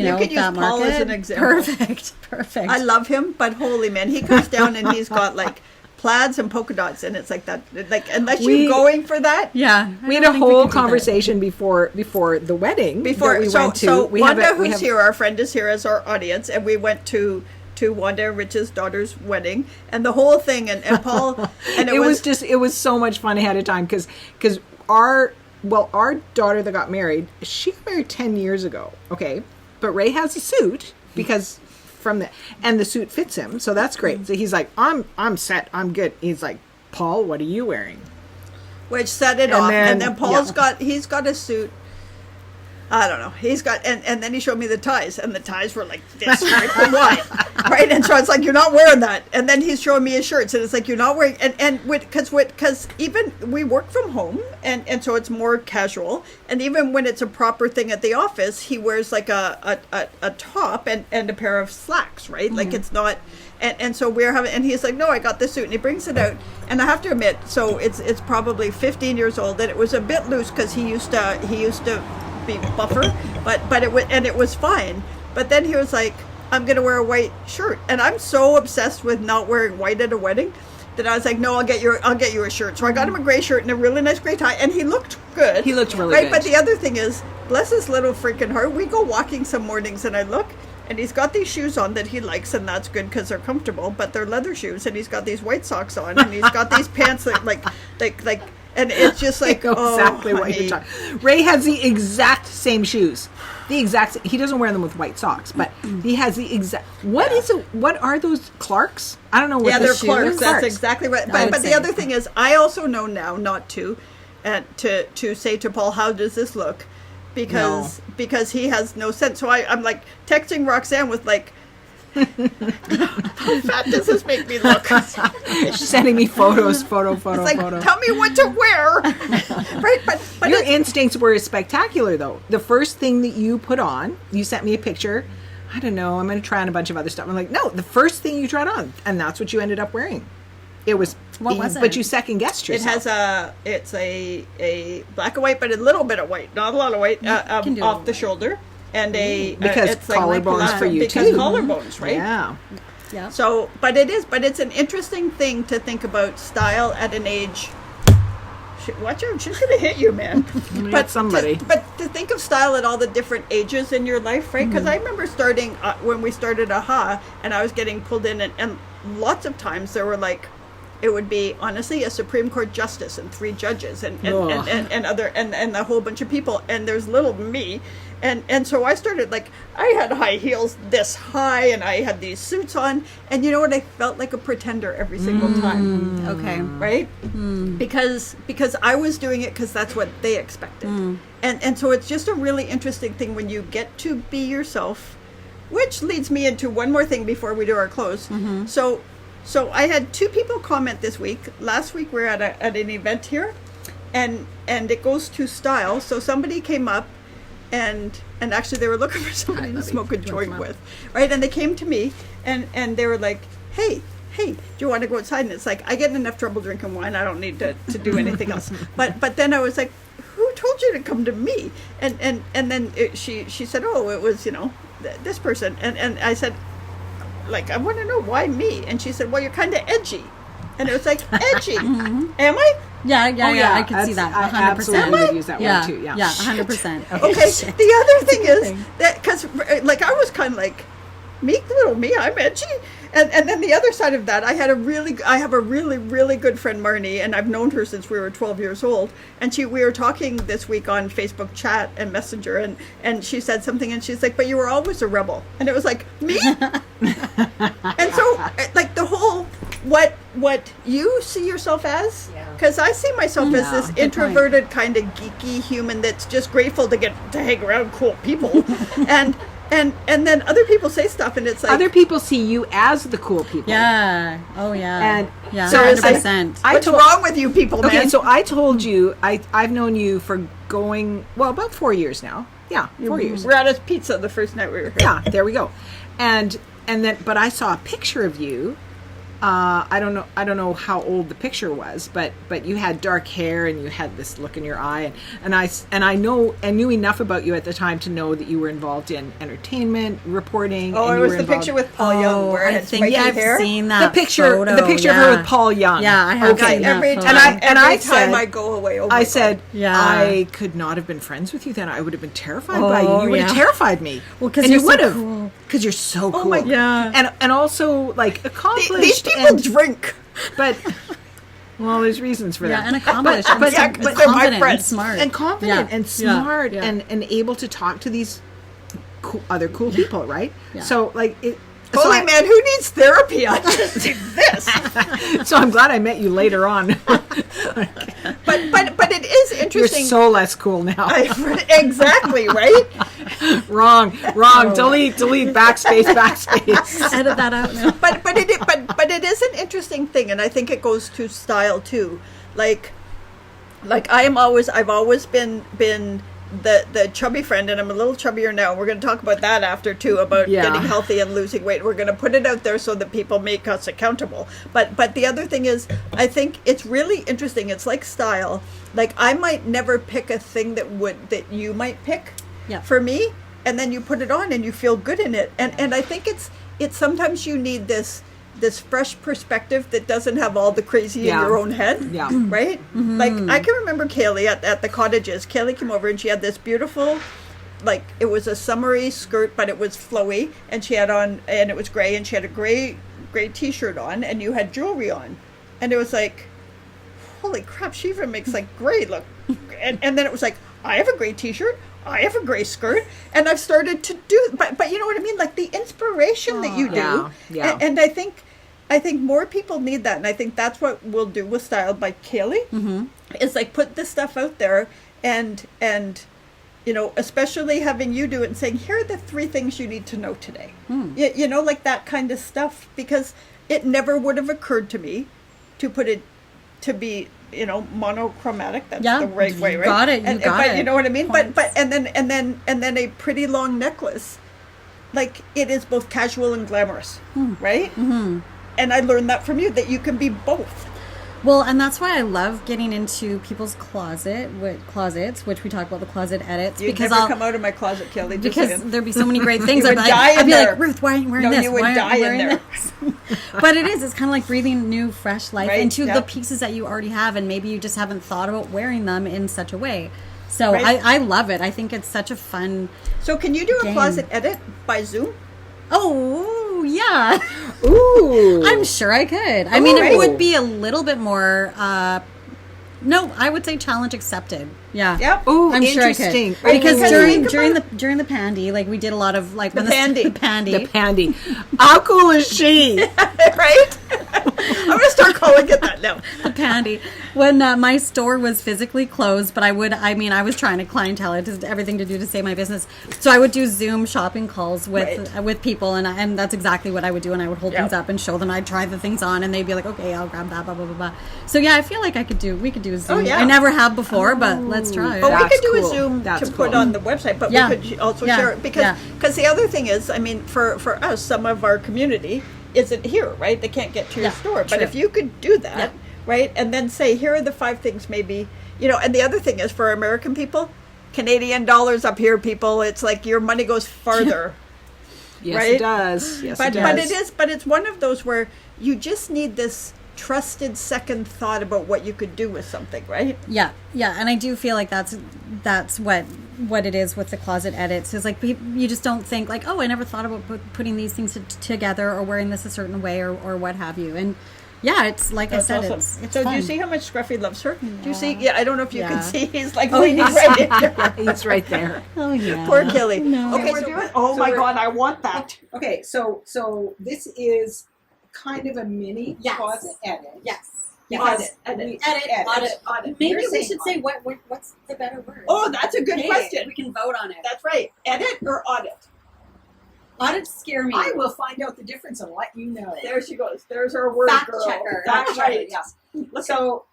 Speaker 3: know,
Speaker 2: could use
Speaker 3: that
Speaker 2: Paul
Speaker 3: market.
Speaker 2: as an example.
Speaker 3: Perfect.
Speaker 2: I love him, but holy man, he comes down and he's got like plaids and polka dots, and it's like that. Like unless you're going for that,
Speaker 3: Yeah,
Speaker 1: We
Speaker 3: I
Speaker 1: had
Speaker 3: don't
Speaker 1: a
Speaker 3: think we
Speaker 1: whole
Speaker 3: can do that.
Speaker 1: conversation before the wedding
Speaker 2: before
Speaker 1: that we
Speaker 2: so
Speaker 1: went to.
Speaker 2: so
Speaker 1: we
Speaker 2: Wanda,
Speaker 1: have a, we
Speaker 2: who's
Speaker 1: have,
Speaker 2: here, our friend is here as our audience, and we went to Wanda and Rich's daughter's wedding, and the whole thing, and Paul, and
Speaker 1: it was so much fun ahead of time because our daughter that got married, she got married 10 years ago. Okay, but Ray has a suit because and the suit fits him, so that's great. So he's like, I'm set, I'm good. He's like, Paul, what are you wearing?
Speaker 2: which set it
Speaker 1: And
Speaker 2: off,
Speaker 1: then-
Speaker 2: and then Paul's
Speaker 1: yeah.
Speaker 2: he's got a suit. I don't know. He's got, and then he showed me the ties, and the ties were like this wide, right? And so it's like, you're not wearing that. And then he's showing me his shirts, and it's like, you're not wearing, because even we work from home, and so it's more casual. And even when it's a proper thing at the office, he wears like a top and a pair of slacks, right? Like it's not. And so we're having, and he's like, no, I got this suit, and he brings it out, and I have to admit, so it's probably 15 years old, and it was a bit loose because he used to be buffer, but it was fine. But then he was like, I'm gonna wear a white shirt, and I'm so obsessed with not wearing white at a wedding that I was like, no, I'll get you a shirt. So I got him a gray shirt and a really nice gray tie, and he looked good.
Speaker 1: He looked really
Speaker 2: right.
Speaker 1: good.
Speaker 2: But the other thing is, bless his little freaking heart, we go walking some mornings, and I look, and he's got these shoes on that he likes, and that's good because they're comfortable, but they're leather shoes, and he's got these white socks on, and he's got these pants that like, and it's just like,
Speaker 1: exactly what
Speaker 2: honey.
Speaker 1: you're talking. Ray has the exact same shoes. He doesn't wear them with white socks, but he has the exact. What is it? What are those Clarks? I don't know what
Speaker 2: Yeah,
Speaker 1: the
Speaker 2: they're
Speaker 1: shoes-
Speaker 2: Clarks. That's
Speaker 1: Clarks.
Speaker 2: exactly right.
Speaker 3: I
Speaker 2: But
Speaker 3: would
Speaker 2: the
Speaker 3: say.
Speaker 2: other thing is, I also know now not to say to Paul, how does this look? Because he has no sense. So I'm like texting Roxanne with like, how fat does this make me look?
Speaker 1: She's sending me photos,
Speaker 2: It's like,
Speaker 1: photo.
Speaker 2: tell me what to wear. Right, but
Speaker 1: Your
Speaker 2: it's-
Speaker 1: instincts were spectacular, though. The first thing that you put on, you sent me a picture I don't know, I'm going to try on a bunch of other stuff. I'm like, no, the first thing you tried on, and that's what you ended up wearing. It was,
Speaker 3: What was it?
Speaker 1: But you second guessed
Speaker 2: It
Speaker 1: yourself.
Speaker 2: has it's a black and white, but a little bit of white, not a lot of white,
Speaker 3: can do a
Speaker 2: off
Speaker 3: little
Speaker 2: the
Speaker 3: white.
Speaker 2: shoulder. And
Speaker 1: Because
Speaker 2: it's
Speaker 1: collarbones for you
Speaker 2: because
Speaker 1: too.
Speaker 2: collarbones, right?
Speaker 1: Yeah.
Speaker 3: Yeah.
Speaker 2: So, but it's an interesting thing to think about style at an age. Watch out, she's going to hit you, man.
Speaker 1: But somebody.
Speaker 2: But to think of style at all the different ages in your life, right? Because I remember starting, when we started AHA, and I was getting pulled in, and lots of times there were like, it would be, honestly, a Supreme Court justice and 3 judges and a whole bunch of people, and there's little me. And so I started, like, I had high heels this high, and I had these suits on, and you know what? I felt like a pretender every single time.
Speaker 3: Okay.
Speaker 2: Right? Because I was doing it because that's what they expected. And so it's just a really interesting thing when you get to be yourself, which leads me into one more thing before we do our close. So I had 2 people comment this week. Last week we were at an event here, and it goes to style. So somebody came up, and actually they were looking for somebody to smoke a joint with, right? And they came to me, and they were like, hey, do you want to go outside? And it's like, I get in enough trouble drinking wine, I don't need to do anything else. But then I was like, who told you to come to me? And then she said, oh, it was, this person. And I said, like, I want to know why me. And she said, well, you're kind of edgy. And it was like, edgy. Am I?
Speaker 3: Yeah, I can see
Speaker 1: That's-
Speaker 3: that. 100%.
Speaker 1: I absolutely would use that
Speaker 3: yeah,
Speaker 1: word too. Yeah.
Speaker 3: 100%.
Speaker 2: Okay. The other thing is that, because like I was kind of like, meek little me, I'm edgy. And then the other side of that, I have a really good friend, Marnie, and I've known her since we were 12 years old. And we were talking this week on Facebook chat and Messenger, and she said something, and she's like, but you were always a rebel. And it was like, me? And so, like, the whole, what you see yourself as, because I see myself as this introverted kind of geeky human that's just grateful to get to hang around cool people. And then other people say stuff, and it's like,
Speaker 1: Other people see you as the cool people.
Speaker 3: Yeah. Oh, yeah.
Speaker 1: And
Speaker 3: yeah,
Speaker 1: so it's like-
Speaker 3: 100%.
Speaker 2: what's wrong with you people, man?
Speaker 1: Okay, so I told you, I've known you for about 4 years now. Yeah, 4 years.
Speaker 2: We're at a pizza the first night we were here.
Speaker 1: Yeah, there we go. And then, but I saw a picture of you. I don't know how old the picture was, but you had dark hair and you had this look in your eye, and I knew enough about you at the time to know that you were involved in entertainment reporting.
Speaker 2: Oh,
Speaker 1: and
Speaker 2: it
Speaker 1: you
Speaker 2: was
Speaker 1: were
Speaker 2: the
Speaker 1: involved-
Speaker 2: picture with Paul Young where
Speaker 3: I
Speaker 2: it had
Speaker 3: think
Speaker 2: spiky
Speaker 3: I've
Speaker 2: hair.
Speaker 3: seen that
Speaker 1: the picture
Speaker 3: photo,
Speaker 1: of her with Paul Young.
Speaker 3: Yeah, I have
Speaker 1: Okay.
Speaker 3: seen that
Speaker 2: Every
Speaker 3: photo.
Speaker 2: time,
Speaker 1: And I
Speaker 2: every time
Speaker 1: said-
Speaker 2: I go away, oh my
Speaker 1: I
Speaker 2: God.
Speaker 1: said,
Speaker 3: Yeah.
Speaker 1: I could not have been friends with you then. I would have been terrified by you.
Speaker 3: Oh,
Speaker 1: You would have
Speaker 3: yeah.
Speaker 1: terrified me.
Speaker 3: Well, 'cause
Speaker 1: and
Speaker 3: you're
Speaker 1: you would
Speaker 3: so
Speaker 1: have,
Speaker 3: cool.
Speaker 1: because you're so cool.
Speaker 2: my-
Speaker 3: Yeah.
Speaker 1: and also like accomplished.
Speaker 2: These people
Speaker 1: and,
Speaker 2: drink.
Speaker 1: but well, there's reasons for
Speaker 3: Yeah,
Speaker 1: that.
Speaker 3: and accomplished.
Speaker 1: But-
Speaker 2: Yeah,
Speaker 3: and
Speaker 2: 'cause they're my
Speaker 3: confident and
Speaker 2: friends.
Speaker 3: smart.
Speaker 1: and confident
Speaker 3: Yeah.
Speaker 1: and
Speaker 3: Yeah.
Speaker 1: smart
Speaker 3: Yeah.
Speaker 1: and able to talk to these other cool people, right?
Speaker 3: Yeah.
Speaker 1: So like it.
Speaker 2: Holy man, who needs therapy? I just need this.
Speaker 1: So I'm glad I met you later on.
Speaker 2: But it is
Speaker 1: You're
Speaker 2: interesting.
Speaker 1: so less cool now.
Speaker 2: Exactly, right?
Speaker 1: Wrong. Delete. Backspace.
Speaker 3: Edit that out now.
Speaker 2: But it is an interesting thing, and I think it goes to style too. Like I've always been the chubby friend, and I'm a little chubbier now. We're going to talk about that after too, about
Speaker 1: Yeah.
Speaker 2: getting healthy and losing weight. We're going to put it out there so that people make us accountable. But the other thing is, I think it's really interesting. It's like style. Like I might never pick a thing that you might pick
Speaker 3: Yeah.
Speaker 2: for me, and then you put it on and you feel good in it. And I think it's sometimes you need this fresh perspective that doesn't have all the crazy
Speaker 1: Yeah.
Speaker 2: in your own head.
Speaker 1: Yeah.
Speaker 2: Right? Like, I can remember Kaylee at the cottages. Kaylee came over and she had this beautiful, like, it was a summery skirt, but it was flowy, and she had on, and it was gray, and she had a gray t-shirt on, and you had jewelry on. And it was like, holy crap, she even makes, like, gray look. And then it was like, I have a gray t-shirt, I have a gray skirt, and I've started to do, but you know what I mean? Like, the inspiration that you do.
Speaker 1: Yeah, yeah.
Speaker 2: And I think more people need that, and I think that's what we'll do with Styled by Kaylee. Is like put this stuff out there, and you know, especially having you do it and saying, here are the 3 things you need to know today. You know, like that kind of stuff, because it never would have occurred to me to put it to be, you know, monochromatic. That's
Speaker 3: Yeah,
Speaker 2: the right way,
Speaker 3: you
Speaker 2: right?
Speaker 3: got it, you got
Speaker 2: but
Speaker 3: it.
Speaker 2: you know what I mean?
Speaker 3: Points.
Speaker 2: But and then a pretty long necklace. like it is both casual and glamorous, right? Mm-hmm. And I learned that from you, that you can be both.
Speaker 3: Well, and that's why I love getting into people's closets, which we talk about the closet edits.
Speaker 2: You'd
Speaker 3: because
Speaker 2: never
Speaker 3: I'll
Speaker 2: come out of my closet, Kelly. Just
Speaker 3: because
Speaker 2: saying.
Speaker 3: there'd be so many great things.
Speaker 2: You would die
Speaker 3: I'd
Speaker 2: in
Speaker 3: be
Speaker 2: there.
Speaker 3: like, Ruth, why aren't you wearing
Speaker 2: No,
Speaker 3: this?
Speaker 2: you would
Speaker 3: Why aren't
Speaker 2: die
Speaker 3: you
Speaker 2: in
Speaker 3: wearing
Speaker 2: there.
Speaker 3: this? But it's kind of like breathing new, fresh life
Speaker 2: Right,
Speaker 3: into
Speaker 2: yeah.
Speaker 3: the pieces that you already have, and maybe you just haven't thought about wearing them in such a way. So
Speaker 2: Right.
Speaker 3: I love it. I think it's such a fun.
Speaker 2: So can you do a
Speaker 3: game.
Speaker 2: closet edit by Zoom?
Speaker 3: Oh yeah,
Speaker 1: Ooh.
Speaker 3: I'm sure I could. I mean,
Speaker 2: right.
Speaker 3: it would be a little bit more. No, I would say challenge accepted. Yeah.
Speaker 2: Yep.
Speaker 1: Ooh,
Speaker 3: I'm sure I
Speaker 1: interesting.
Speaker 3: could. Because
Speaker 2: Ooh.
Speaker 3: during the pandy, like we did a lot of like
Speaker 2: The
Speaker 3: when
Speaker 2: pandy.
Speaker 3: the pandy.
Speaker 1: The pandy. How cool is she?
Speaker 2: Right? I'm going to start calling it that now.
Speaker 3: The pandy. When my store was physically closed, but I was trying to clientele it, just everything to do to save my business. So I would do Zoom shopping calls with people, and that's exactly what I would do. And I would hold things up and show them. I'd try the things on, and they'd be like, "Okay, I'll grab that." Blah blah blah blah. So yeah, I feel like we could do a Zoom.
Speaker 2: yeah.
Speaker 3: I never have before, but let's try.
Speaker 2: But we
Speaker 1: That's
Speaker 2: could do
Speaker 1: cool.
Speaker 2: a Zoom
Speaker 1: That's
Speaker 2: to put
Speaker 1: cool.
Speaker 2: on the website, but
Speaker 3: Yeah.
Speaker 2: we could also
Speaker 3: Yeah.
Speaker 2: share it because
Speaker 3: Yeah.
Speaker 2: the other thing is, I mean, for us, some of our community isn't here, right? They can't get to your
Speaker 3: Yeah,
Speaker 2: store. But
Speaker 3: true.
Speaker 2: if you could do that,
Speaker 3: Yeah.
Speaker 2: right, and then say, here are the 5 things maybe, and the other thing is for American people, Canadian dollars up here, people, it's like your money goes farther.
Speaker 1: Yes,
Speaker 2: Right?
Speaker 1: it does. Yes,
Speaker 2: But
Speaker 1: it does.
Speaker 2: but it's one of those where you just need this trusted second thought about what you could do with something, right?
Speaker 3: Yeah, and I do feel like that's what it is with the closet edits. Is like you just don't think like, oh, I never thought about putting these things together or wearing this a certain way or what have you. And yeah, it's like
Speaker 2: That's
Speaker 3: I said,
Speaker 2: awesome.
Speaker 3: it's
Speaker 2: So
Speaker 3: fun.
Speaker 2: do you see how much Scruffy loves her? Do you see? Yeah, I don't know if you can
Speaker 3: Yeah.
Speaker 2: see. He's like
Speaker 3: Oh,
Speaker 2: leaning
Speaker 3: yes.
Speaker 2: right in there.
Speaker 1: It's right there.
Speaker 3: Oh yeah,
Speaker 2: Poor Kelly.
Speaker 3: No.
Speaker 2: Okay,
Speaker 1: we're
Speaker 2: so
Speaker 1: doing-
Speaker 2: oh
Speaker 1: so
Speaker 2: my
Speaker 1: we're-
Speaker 2: God, I want that.
Speaker 1: Okay, so this is kind of a mini
Speaker 3: Yes.
Speaker 1: closet edit.
Speaker 3: Yes.
Speaker 2: Audit,
Speaker 1: We-
Speaker 2: audit.
Speaker 3: Maybe
Speaker 1: You're
Speaker 3: we
Speaker 1: saying
Speaker 3: should say what's the better word?
Speaker 2: Oh, that's a good
Speaker 3: Okay,
Speaker 2: question.
Speaker 3: We can vote on it.
Speaker 2: That's right. Edit or audit?
Speaker 3: Audit scare me.
Speaker 1: I will find out the difference and let you know.
Speaker 2: There she goes. There's our word
Speaker 3: Fact
Speaker 2: girl.
Speaker 3: checker.
Speaker 2: That's
Speaker 1: Fact checker,
Speaker 2: right.
Speaker 1: yes.
Speaker 2: Look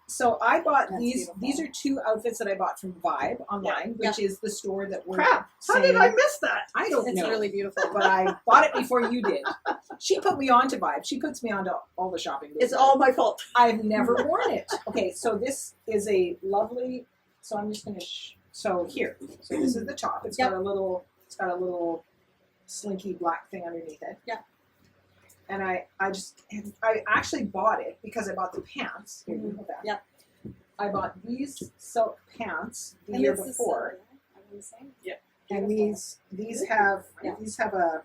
Speaker 1: So I bought
Speaker 3: That's
Speaker 1: these.
Speaker 3: beautiful.
Speaker 1: These are 2 outfits that I bought from Vibe online, which is the store that we're.
Speaker 2: crap. How
Speaker 1: saying-
Speaker 2: did I miss that?
Speaker 1: I don't
Speaker 3: It's
Speaker 1: know.
Speaker 3: really beautiful.
Speaker 1: But I bought it before you did. She put me on to Vibe. She puts me on to all the shopping.
Speaker 2: It's all my fault.
Speaker 1: I've never worn it. Okay, so this is a lovely. So I'm just gonna. So here. So this is the top. It's got a little. It's got a little slinky black thing underneath it.
Speaker 3: Yeah.
Speaker 1: And I actually bought it because I bought the pants. Here, you go back.
Speaker 3: Yeah.
Speaker 1: I bought these silk pants the year before, and these have a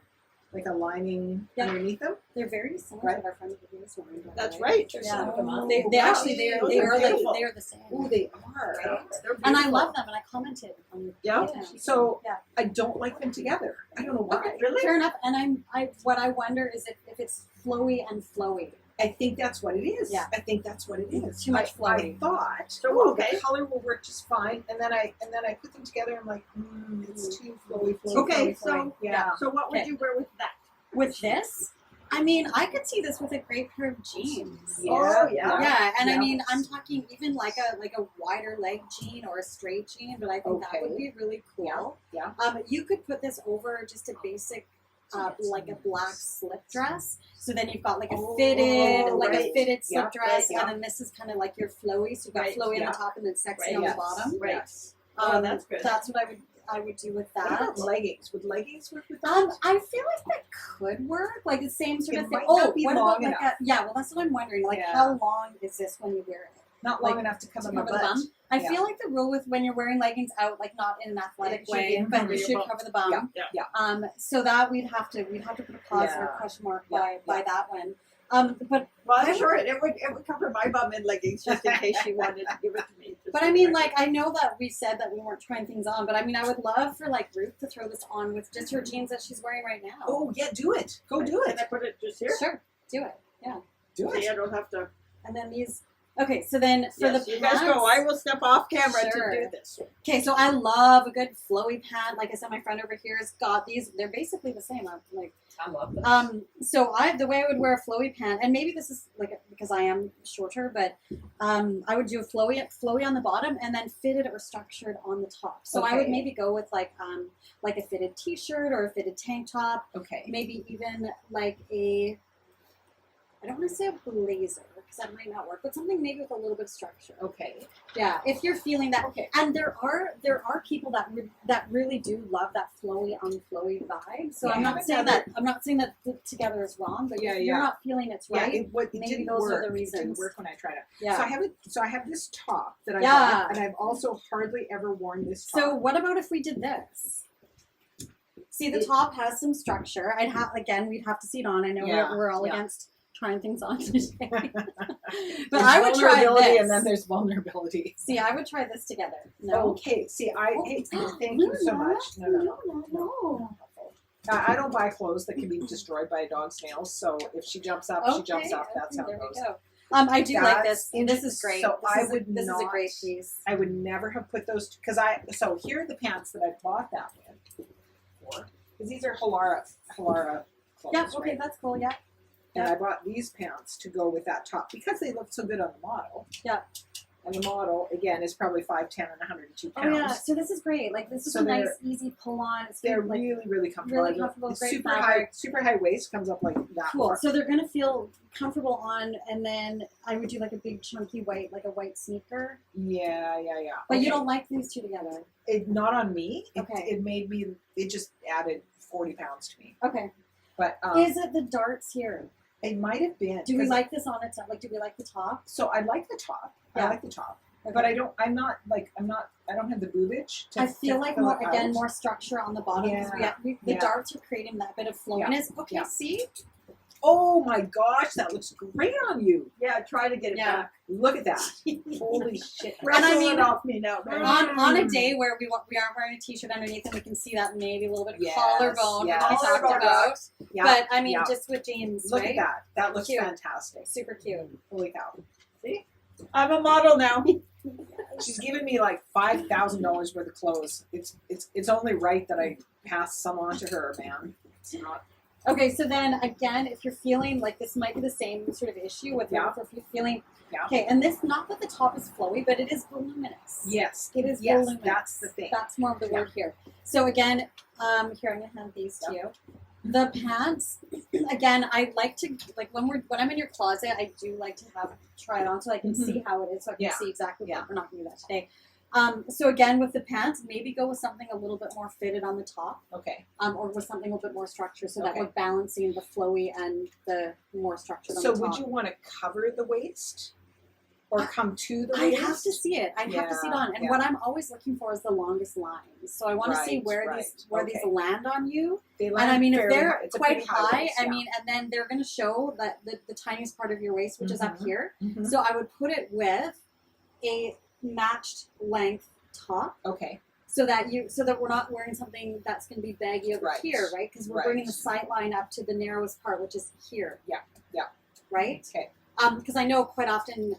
Speaker 1: like a lining
Speaker 3: Yeah.
Speaker 1: underneath them.
Speaker 3: They're very similar
Speaker 1: Right.
Speaker 3: to our friends with Venus wearing.
Speaker 2: That's right.
Speaker 3: Yeah.
Speaker 1: Oh,
Speaker 3: They
Speaker 1: wow.
Speaker 3: actually they
Speaker 2: Those
Speaker 3: are
Speaker 2: are
Speaker 3: the
Speaker 2: beautiful.
Speaker 3: they are the same.
Speaker 1: Oh, they are.
Speaker 3: Right?
Speaker 2: They're
Speaker 3: And I
Speaker 2: beautiful.
Speaker 3: love them, and I commented on the
Speaker 2: Yeah.
Speaker 1: So
Speaker 3: yeah.
Speaker 1: I don't like them together. I don't know why.
Speaker 3: Okay,
Speaker 2: Really?
Speaker 3: fair enough. And what I wonder is if it's flowy and flowy.
Speaker 1: I think that's what it is.
Speaker 3: Yeah.
Speaker 1: I think that's what it is.
Speaker 3: Too much
Speaker 1: I
Speaker 3: flowy.
Speaker 1: thought,
Speaker 2: So,
Speaker 1: okay,
Speaker 2: okay.
Speaker 1: the color will work just fine, and then I put them together. I'm like, it's too flowy.
Speaker 2: Okay,
Speaker 1: flowy.
Speaker 2: so
Speaker 1: Yeah.
Speaker 2: So what would
Speaker 3: Okay.
Speaker 2: you wear with that?
Speaker 3: With this, I mean, I could see this with a great pair of jeans.
Speaker 1: Yeah.
Speaker 2: Oh, yeah.
Speaker 3: Yeah, and I
Speaker 1: Yeah.
Speaker 3: mean, I'm talking even like a wider leg jean or a straight jean, but I think that would be really cool.
Speaker 1: Yeah.
Speaker 3: You could put this over just a basic, like a black slip dress. So then you've got like a fitted,
Speaker 2: right.
Speaker 3: slip
Speaker 1: Yeah,
Speaker 3: dress,
Speaker 1: right,
Speaker 3: and then this is kind of like your flowy. So you've got
Speaker 2: Right,
Speaker 3: flowy
Speaker 1: yeah.
Speaker 3: on the top and then sexy
Speaker 2: Right,
Speaker 3: on
Speaker 1: yes.
Speaker 3: the bottom.
Speaker 2: Right.
Speaker 1: Yes.
Speaker 2: Oh, that's good.
Speaker 3: That's what I would do with
Speaker 1: What
Speaker 3: that.
Speaker 1: about leggings? Would leggings work with that?
Speaker 3: I feel like that could work, like the same sort
Speaker 1: It
Speaker 3: of thing.
Speaker 1: might
Speaker 3: Oh,
Speaker 1: not be
Speaker 3: what
Speaker 1: long
Speaker 3: about like
Speaker 1: enough.
Speaker 3: yeah? Well, that's what I'm wondering. Like,
Speaker 1: Yeah.
Speaker 3: how long is this when you wear it?
Speaker 1: Not
Speaker 3: like,
Speaker 1: long enough to cover
Speaker 3: To
Speaker 1: my
Speaker 3: cover the
Speaker 1: butt.
Speaker 3: bum. I
Speaker 1: Yeah.
Speaker 3: feel like the rule with when you're wearing leggings out, like not in an athletic
Speaker 2: It should be
Speaker 3: way, but
Speaker 2: cover
Speaker 3: you
Speaker 2: your
Speaker 3: should
Speaker 2: bum.
Speaker 3: cover the bum.
Speaker 1: Yeah.
Speaker 2: Yeah.
Speaker 3: So that we'd have to put a pause or
Speaker 1: Yeah.
Speaker 3: a question mark
Speaker 1: Yeah.
Speaker 3: by that one. But
Speaker 2: Well, I'm sure it would cover my bum in leggings just in case she wanted to give it to me.
Speaker 3: I mean, like, I know that we said that we weren't trying things on, but I mean, I would love for like Ruth to throw this on with just her jeans that she's wearing right now.
Speaker 1: Oh yeah, do it. Go do
Speaker 2: Can
Speaker 1: it.
Speaker 2: I put it just here?
Speaker 3: Sure, do it. Yeah.
Speaker 1: Do
Speaker 2: See,
Speaker 1: it.
Speaker 2: I don't have to.
Speaker 3: And then these. Okay, so then for
Speaker 2: Yes,
Speaker 3: the
Speaker 2: you guys
Speaker 3: pants,
Speaker 2: go. I will step off camera
Speaker 3: Sure.
Speaker 2: to do this.
Speaker 3: Okay, so I love a good flowy pant. Like I said, my friend over here has got these. They're basically the same. I'm like,
Speaker 1: I love this.
Speaker 3: So the way I would wear a flowy pant, and maybe this is like because I am shorter, but I would do a flowy on the bottom and then fitted or structured on the top. So I would maybe go with like a fitted t-shirt or a fitted tank top.
Speaker 1: Okay.
Speaker 3: Maybe even like I don't want to say a blazer because that might not work, but something maybe with a little bit of structure.
Speaker 1: Okay.
Speaker 3: Yeah, if you're feeling that.
Speaker 1: Okay.
Speaker 3: And there are people that really do love that flowy on flowy vibe. So
Speaker 1: Yeah,
Speaker 3: I'm not saying that together is wrong, but if you're not feeling it's right,
Speaker 1: it
Speaker 3: maybe
Speaker 1: didn't
Speaker 3: those
Speaker 1: work.
Speaker 3: are the
Speaker 1: It
Speaker 3: reasons.
Speaker 1: didn't work when I tried it.
Speaker 3: Yeah.
Speaker 1: So I have this top that I
Speaker 3: Yeah.
Speaker 1: bought, and I've also hardly ever worn this top.
Speaker 3: So what about if we did this? See, the top has some structure. We'd have to see it on. I know we're all against trying things on today. But I would try this.
Speaker 1: And then there's vulnerability.
Speaker 3: See, I would try this together. No.
Speaker 1: Okay. See, thank you so much. No. I don't buy clothes that can be destroyed by a dog's nails. So if she jumps up, she jumps up. That's how it goes.
Speaker 3: Go. I do like this. This is great.
Speaker 1: So
Speaker 3: This is a great piece.
Speaker 1: I would never have put those so here are the pants that I bought that with. Because these are HHRR clothes.
Speaker 3: Yeah. Okay,
Speaker 1: right?
Speaker 3: that's cool. Yeah.
Speaker 1: And I bought these pants to go with that top because they look so good on the model.
Speaker 3: Yeah.
Speaker 1: And the model, again, is probably 5'10" and 102 pounds.
Speaker 3: Oh, yeah. So this is great. Like, this is a nice, easy pull-on.
Speaker 1: They're really, really comfortable.
Speaker 3: Really comfortable,
Speaker 1: It's
Speaker 3: great
Speaker 1: super
Speaker 3: fabric.
Speaker 1: super high waist, comes up like that.
Speaker 3: Cool.
Speaker 1: far.
Speaker 3: So they're going to feel comfortable on, and then I would do like a big chunky white, like a white sneaker.
Speaker 1: Yeah.
Speaker 3: But you don't like these two together.
Speaker 1: Not on me.
Speaker 3: Okay.
Speaker 1: It just added 40 pounds to me.
Speaker 3: Okay.
Speaker 1: But
Speaker 3: is it the darts here?
Speaker 1: it might have been.
Speaker 3: Do we like this on its own? Like, do we like the top?
Speaker 1: So I like the top.
Speaker 3: Yeah.
Speaker 1: I like the top.
Speaker 3: Okay.
Speaker 1: But I don't have the boobage.
Speaker 3: I feel like
Speaker 1: fill
Speaker 3: more
Speaker 1: it out.
Speaker 3: more structure on the bottom because the darts are creating that bit of flowiness.
Speaker 1: Yeah.
Speaker 3: Okay,
Speaker 1: Yeah.
Speaker 3: see?
Speaker 1: Oh my gosh, that looks great on you.
Speaker 2: Yeah, try to get it back.
Speaker 1: Look at that. Holy shit.
Speaker 3: And I mean,
Speaker 2: it off me now.
Speaker 3: On a day where we aren't wearing a t-shirt underneath and we can see that maybe a little bit of
Speaker 1: Yes,
Speaker 3: collarbone,
Speaker 1: yes.
Speaker 3: which we talked
Speaker 2: Collarbone
Speaker 3: about.
Speaker 2: rocks.
Speaker 1: Yeah.
Speaker 3: But I mean,
Speaker 1: yeah.
Speaker 3: just with jeans,
Speaker 1: Look
Speaker 3: right?
Speaker 1: at that. That looks
Speaker 3: Cute.
Speaker 1: fantastic.
Speaker 3: Super cute.
Speaker 1: Holy cow.
Speaker 2: See? I'm a model now.
Speaker 1: She's given me like $5,000 worth of clothes. It's only right that I pass some on to her, man. It's not.
Speaker 3: Okay, so then again, if you're feeling like this might be the same sort of issue with if you're feeling okay, and this not that the top is flowy, but it is voluminous.
Speaker 1: Yes.
Speaker 3: It is
Speaker 1: Yes,
Speaker 3: voluminous.
Speaker 1: that's the thing.
Speaker 3: That's more of the word here. So again, here I'm gonna hand these to you. The pants, again, I like to when I'm in your closet, I do like to try it on so I can see how it is, so I can see exactly what we're not gonna do that today. So again, with the pants, maybe go with something a little bit more fitted on the top.
Speaker 1: Okay.
Speaker 3: Or with something a little bit more structure so that we're balancing the flowy and the more structure on the top.
Speaker 1: So would you want to cover the waist? Or come to the waist?
Speaker 3: I'd have to see it. I'd have to see it on. And what I'm always looking for is the longest lines. So I want to see where these land on you.
Speaker 1: They
Speaker 3: and
Speaker 1: land
Speaker 3: I mean, if
Speaker 1: fairly
Speaker 3: they're
Speaker 1: It's a
Speaker 3: quite
Speaker 1: pretty
Speaker 3: high,
Speaker 1: waist,
Speaker 3: I mean, and then they're going to show that the tiniest part of your waist, which is up here.
Speaker 1: Mhm.
Speaker 3: So I would put it with a matched length top.
Speaker 1: Okay.
Speaker 3: So that we're not wearing something that's going to be baggy over here, right? Because we're bringing the sight line up to the narrowest part, which is here.
Speaker 1: Yeah. Yeah.
Speaker 3: Right?
Speaker 1: Okay.
Speaker 3: Because I know quite often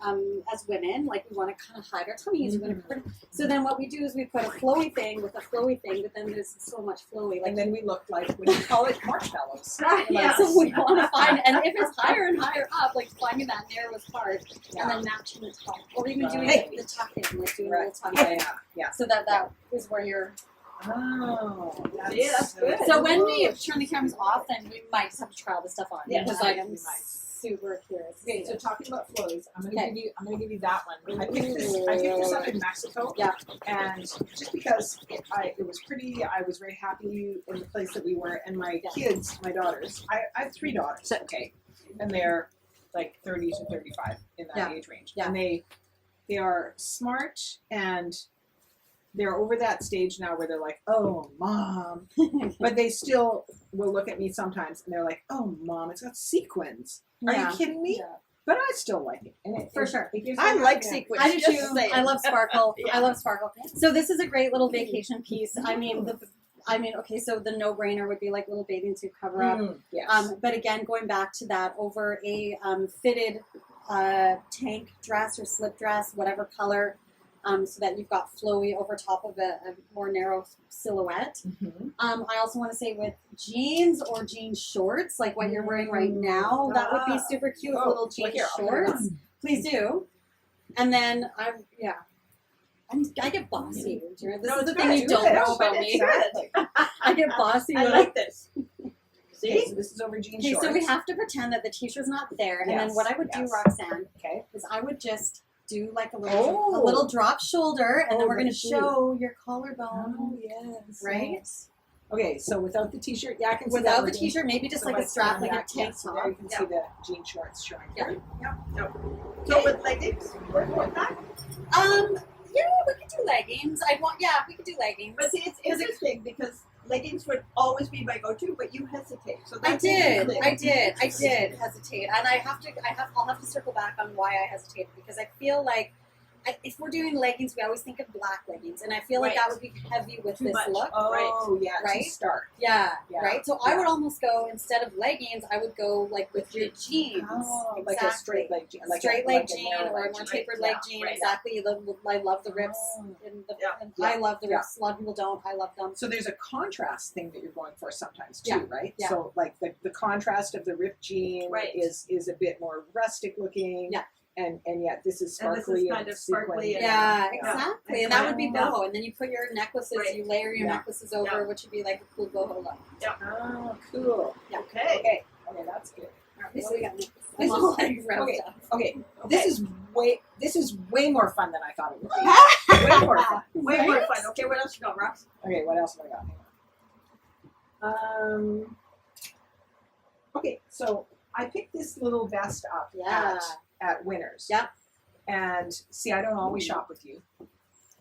Speaker 3: as women, like we want to kind of hide our tummies. So then what we do is we put a flowy thing with a flowy thing, but then there's so much flowy. Like,
Speaker 1: And then we look like, what do you call it? Marshmallows.
Speaker 3: yeah, so we want to find, and if it's higher and higher up, like finding that narrowest part and then matching the top, or even doing the tuck-in, like doing a little tuck-in.
Speaker 1: Yeah.
Speaker 3: So that is where you're.
Speaker 1: Oh,
Speaker 2: that's good.
Speaker 3: So when we turn the cameras off, then we might just have to try all this stuff on.
Speaker 1: Yeah,
Speaker 3: because I'm super curious.
Speaker 1: Okay, so talking about flows, I'm gonna give you that one. I picked this up in Mexico.
Speaker 3: Yeah.
Speaker 1: And just because it was pretty, I was very happy in the place that we were, and my kids, my daughters, I have 3 daughters, okay, and they're like 30 to 35 in that age range, and they are smart, and they're over that stage now where they're like, oh, mom, but they still will look at me sometimes, and they're like, oh, mom, it's got sequins. Are you kidding me? Yeah. But I still like it. And
Speaker 3: For sure.
Speaker 2: I like sequins.
Speaker 3: I do
Speaker 2: just
Speaker 3: too.
Speaker 2: saying.
Speaker 3: I love sparkle. I love sparkle. So this is a great little vacation piece. I mean, okay, so the no-brainer would be like little bathing suit cover up.
Speaker 1: Yes.
Speaker 3: But again, going back to that, over a fitted tank dress or slip dress, whatever color, so that you've got flowy over top of a more narrow silhouette. I also want to say with jeans or jean shorts, like what you're wearing right now, that would be super cute with little jean shorts. Please do. And then I get bossy. This is the thing you don't know about me. I get bossy.
Speaker 2: I like this.
Speaker 1: See? So this is over jean shorts.
Speaker 3: Okay, so we have to pretend that the t-shirt's not there. And then what I would do, Roxanne, is I would just do like a little drop shoulder, and then we're going to show your collarbone.
Speaker 1: Oh, yes.
Speaker 3: Right?
Speaker 1: Okay, so without the t-shirt, I can see
Speaker 3: without the t-shirt, maybe just like a strap, like a tank top.
Speaker 1: There you can see the jean shorts showing.
Speaker 2: So with leggings, work with that?
Speaker 3: Yeah, we could do leggings. We could do leggings.
Speaker 2: But see, it's interesting because leggings would always be my go-to, but you hesitate. So
Speaker 3: I did hesitate, and I'll have to circle back on why I hesitated, because I feel like if we're doing leggings, we always think of black leggings, and I feel like that would be heavy with this look.
Speaker 1: Oh, right. To start.
Speaker 3: Yeah, right. So I would almost go, insteod of leggings, I would go like with your jeans.
Speaker 1: Oh, like a straight leg jean.
Speaker 3: Like straight leg jean or a more tapered leg jean. Exactly. I love the rips. I love the rips. A lot of people don't. I love them.
Speaker 1: So there's a contrast thing that you're going for sometimes too, right?
Speaker 3: Yeah.
Speaker 1: So like the contrast of the ripped jean is a bit more rustic looking.
Speaker 3: Yeah.
Speaker 1: And yet this is sparkly.
Speaker 2: And this is kind of sparkly.
Speaker 3: Yeah, exactly. And that would be boho. And then you put your necklaces, you layer your necklaces over, which would be like a cool boho look.
Speaker 2: Yeah.
Speaker 1: Oh, cool.
Speaker 2: Yeah.
Speaker 1: Okay, that's good.
Speaker 3: This is all like
Speaker 1: okay. This is way more fun than I thought it would be. Way more fun.
Speaker 2: Way more fun. Okay, what else you got, Rox?
Speaker 1: Okay, what else have I got? Hang on. Okay, so I picked this little vest up at Winners.
Speaker 3: Yep.
Speaker 1: And see, I don't always shop with you.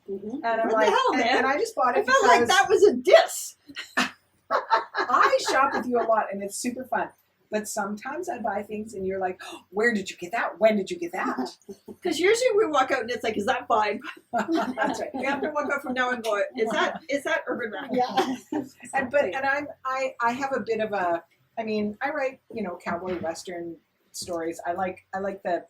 Speaker 3: Mm-hmm.
Speaker 1: And I'm
Speaker 2: What
Speaker 1: like,
Speaker 2: the hell, man?
Speaker 1: and I just bought it
Speaker 2: I felt
Speaker 1: because
Speaker 2: like that was a diss.
Speaker 1: I shop with you a lot, and it's super fun. But sometimes I buy things, and you're like, oh, "Where did you get that? When did you get that?"
Speaker 2: Because usually we walk out and it's like, "Is that vibe?"
Speaker 1: That's right.
Speaker 2: We have to walk out from now and go, "Is that urban rap?"
Speaker 3: Yeah.
Speaker 1: I have a bit of a. I mean, I write cowboy western stories. I like the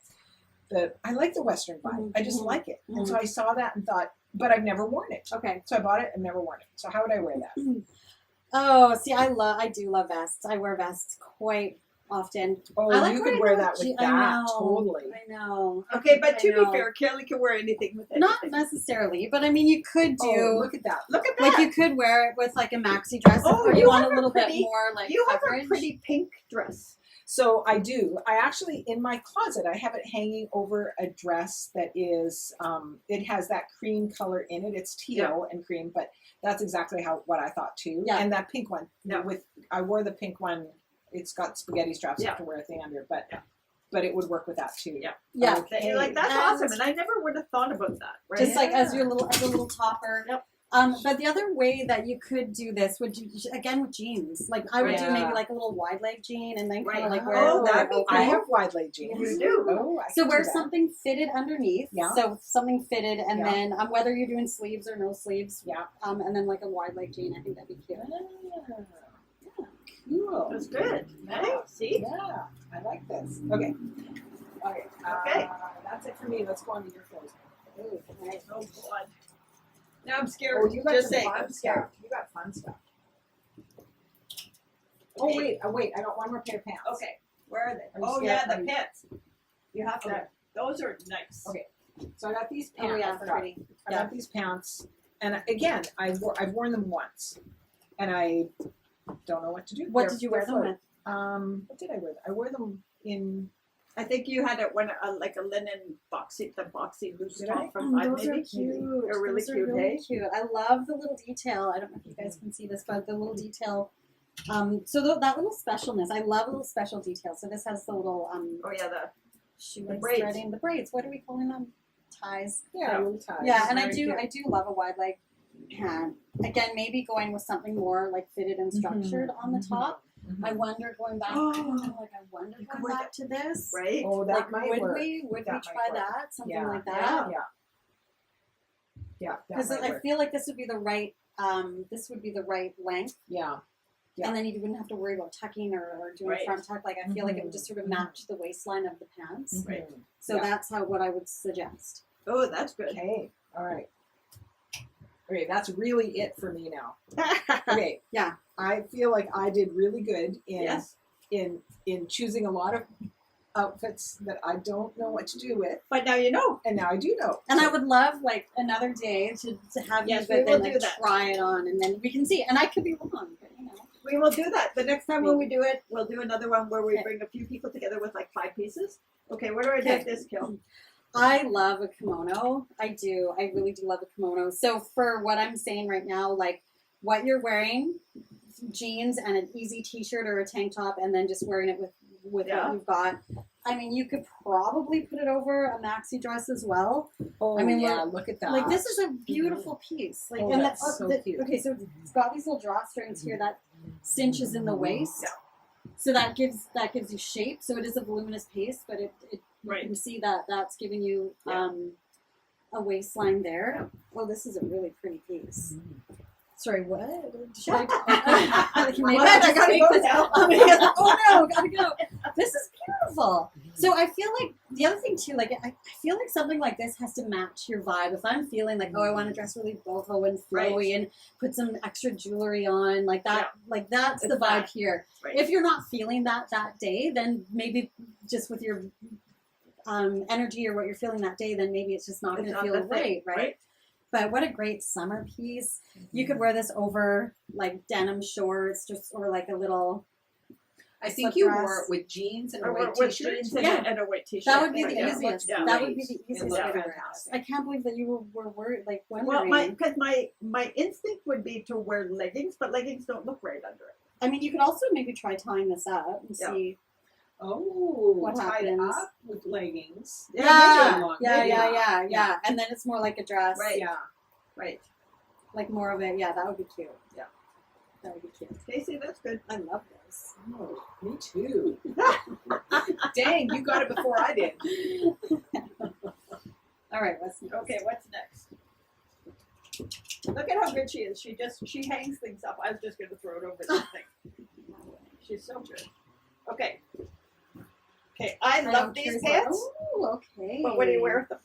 Speaker 1: western vibe. I just like it. And so I saw that and thought, but I've never worn it.
Speaker 3: Okay.
Speaker 1: So I bought it and never worn it. So how would I wear that?
Speaker 3: Oh, see, I do love vests. I wear vests quite often.
Speaker 1: Oh, you could wear that with that. Totally.
Speaker 3: I know.
Speaker 2: Okay, but to be fair, Kelly can wear anything with it.
Speaker 3: Not necessarily, but I mean, you could do.
Speaker 1: Oh, look at that. Look at that.
Speaker 3: Like you could wear it with like a maxi dress if you want a little bit more like
Speaker 2: You
Speaker 3: coverage.
Speaker 2: have a pretty pink dress.
Speaker 1: So I do. I actually, in my closet, I have it hanging over a dress that is, it has that cream color in it. It's teal and cream, but that's exactly what I thought too.
Speaker 3: Yeah.
Speaker 1: And that pink one, I wore the pink one. It's got spaghetti straps. You have to wear a thing under, but it would work with that too.
Speaker 3: Yeah.
Speaker 1: Okay.
Speaker 2: You're like, that's awesome. And I never would have thought about that. Right?
Speaker 3: Just like as a little topper.
Speaker 2: Yep.
Speaker 3: But the other way that you could do this would again with jeans. Like I would do maybe like a little wide leg jean and then kind of like wear.
Speaker 2: Oh, that'd be cool.
Speaker 1: I have wide leg jeans.
Speaker 2: You do.
Speaker 1: Oh,
Speaker 3: so wear something fitted underneath.
Speaker 1: Yeah.
Speaker 3: So something fitted, and then whether you're doing sleeves or no sleeves.
Speaker 1: Yeah.
Speaker 3: And then like a wide leg jean. I think that'd be cute.
Speaker 1: Yeah. Cool.
Speaker 2: That's good. Nice. See?
Speaker 1: Yeah. I like this. Okay. Okay. That's it for me. Let's go on to your clothes.
Speaker 3: Ooh, nice.
Speaker 2: Oh, God. Now I'm scared.
Speaker 1: Oh, you got
Speaker 2: Just
Speaker 1: some
Speaker 2: saying.
Speaker 1: fun
Speaker 2: I'm scared.
Speaker 1: stuff. You got fun stuff. Oh wait, I got one more pair of pants.
Speaker 2: Okay. Where are they?
Speaker 1: I'm
Speaker 2: Oh,
Speaker 1: scared.
Speaker 2: yeah, the pants. You have to.
Speaker 1: Okay.
Speaker 2: Those are nice.
Speaker 1: Okay. So I got these pants.
Speaker 3: Oh yeah,
Speaker 1: I forgot.
Speaker 3: pretty.
Speaker 1: I got these pants, and again, I've worn them once, and I don't know what to do.
Speaker 3: What did you wear them with?
Speaker 1: What did I wear? I wore them in.
Speaker 2: I think you had it when like a linen boxy loose
Speaker 1: Did I?
Speaker 2: top from Five
Speaker 3: Those are
Speaker 2: maybe.
Speaker 3: cute.
Speaker 2: They're really
Speaker 3: Those are
Speaker 2: cute,
Speaker 3: really
Speaker 2: hey?
Speaker 3: cute. I love the little detail. I don't know if you guys can see this, but the little detail. So that little specialness. I love little special details. So this has the little
Speaker 2: Oh yeah, the
Speaker 3: shoelace
Speaker 2: braids.
Speaker 3: threading. The braids. What are we calling them? Ties.
Speaker 1: Yeah, little ties.
Speaker 3: Yeah, and I
Speaker 2: Very
Speaker 3: do
Speaker 2: cute.
Speaker 3: love a wide leg pant. Again, maybe going with something more like fitted and structured on the top. I wonder going back.
Speaker 2: Oh.
Speaker 3: I wonder
Speaker 2: You could
Speaker 3: going
Speaker 2: wear
Speaker 3: back to this.
Speaker 2: right.
Speaker 1: Oh, that
Speaker 3: Like,
Speaker 1: might
Speaker 3: would
Speaker 1: work.
Speaker 3: we
Speaker 1: That might
Speaker 3: try
Speaker 1: work.
Speaker 3: that? Something
Speaker 1: Yeah.
Speaker 3: like that.
Speaker 1: Yeah.
Speaker 3: Because I feel like this would be the right length,
Speaker 1: Yeah.
Speaker 3: and then you wouldn't have to worry about tucking or doing a front tuck. Like I feel like it would just sort of match the waistline of the pants.
Speaker 2: Right.
Speaker 3: So that's what I would suggest.
Speaker 2: Oh, that's good.
Speaker 1: Okay. All right. Okay, that's really it for me now. Okay.
Speaker 3: Yeah.
Speaker 1: I feel like I did really good in
Speaker 2: Yes.
Speaker 1: in choosing a lot of outfits that I don't know what to do with,
Speaker 2: But now you know.
Speaker 1: and now I do know.
Speaker 3: And I would love like another day to have
Speaker 2: Yes,
Speaker 3: you
Speaker 2: we
Speaker 3: but
Speaker 2: will
Speaker 3: then
Speaker 2: do
Speaker 3: like
Speaker 2: that.
Speaker 3: try it on and then we can see. And I could be wrong, but you know.
Speaker 2: We will do that. The next time when we do it, we'll do another one where we
Speaker 3: Okay.
Speaker 2: bring a few people together with like 5 pieces. Okay, where do I
Speaker 3: Okay.
Speaker 2: take this, Kill?
Speaker 3: I love a kimono. I do. I really do love a kimono. So for what I'm saying right now, like what you're wearing, jeans and an easy t-shirt or a tank top, and then just wearing it with
Speaker 2: Yeah.
Speaker 3: what you've got. I mean, you could probably put it over a maxi dress as well.
Speaker 1: Oh,
Speaker 3: I mean,
Speaker 1: yeah, look at that.
Speaker 3: Like this is a beautiful piece. Like,
Speaker 1: Oh,
Speaker 3: and
Speaker 1: that's so cute.
Speaker 3: Okay, so it's got these little drawstrings here that cinches in the waist.
Speaker 2: Yeah.
Speaker 3: So that gives you shape. So it is a voluminous piece, but it
Speaker 2: Right.
Speaker 3: you can see that that's giving you
Speaker 2: Yeah.
Speaker 3: a waistline there. Well, this is a really pretty piece. Sorry, what? Should I? Maybe
Speaker 2: What?
Speaker 3: I just
Speaker 2: I gotta
Speaker 3: take
Speaker 2: go
Speaker 3: this-
Speaker 2: now.
Speaker 3: Oh no, gotta go. This is beautiful. So I feel like the other thing too, like I feel like something like this has to match your vibe. If I'm feeling like, oh, I want to dress really boho and flowy
Speaker 2: Right.
Speaker 3: and put some extra jewelry on, like that, like that's
Speaker 2: It's
Speaker 3: the vibe
Speaker 2: that.
Speaker 3: here.
Speaker 2: Right.
Speaker 3: If you're not feeling that day, then maybe just with your energy or what you're feeling that day, then maybe it's just not
Speaker 2: It's
Speaker 3: going to
Speaker 2: not
Speaker 3: feel
Speaker 2: the thing,
Speaker 3: right?
Speaker 2: right.
Speaker 3: But what a great summer piece. You could wear this over like denim shorts, just or like a little.
Speaker 4: I think
Speaker 3: slip
Speaker 4: you
Speaker 3: dress.
Speaker 4: wore it with jeans and a
Speaker 2: Or
Speaker 4: white
Speaker 2: with
Speaker 4: t-shirt.
Speaker 2: jeans and,
Speaker 3: Yeah.
Speaker 2: and a white t-shirt.
Speaker 3: That would be
Speaker 2: Right,
Speaker 3: the
Speaker 2: yeah.
Speaker 3: easiest.
Speaker 2: Yeah.
Speaker 3: That would be the
Speaker 4: It
Speaker 3: easiest
Speaker 4: looked
Speaker 3: way to wear it.
Speaker 4: fantastic.
Speaker 3: I can't believe that you were worried, like
Speaker 2: Well,
Speaker 3: wondering.
Speaker 2: because my instinct would be to wear leggings, but leggings don't look right under it.
Speaker 3: I mean, you could also maybe try tying this up and
Speaker 2: Yeah.
Speaker 3: see.
Speaker 1: Oh,
Speaker 3: What
Speaker 1: tied
Speaker 3: happens?
Speaker 1: up with leggings.
Speaker 2: Yeah,
Speaker 3: Yeah. And then it's more like a dress.
Speaker 2: Right.
Speaker 1: Yeah.
Speaker 2: Right.
Speaker 3: Like more of it. Yeah, that would be cute.
Speaker 2: Yeah.
Speaker 3: That would be cute.
Speaker 2: Casey, that's good.
Speaker 3: I love this.
Speaker 1: Oh, me too.
Speaker 4: Dang, you got it before I did.
Speaker 3: All right, what's next?
Speaker 2: Okay, what's next? Look at how good she is. She hangs things up. I was just gonna throw it over this thing. She's so good. Okay. Okay, I love these pants.
Speaker 3: Oh, okay.
Speaker 2: But what do you wear with them?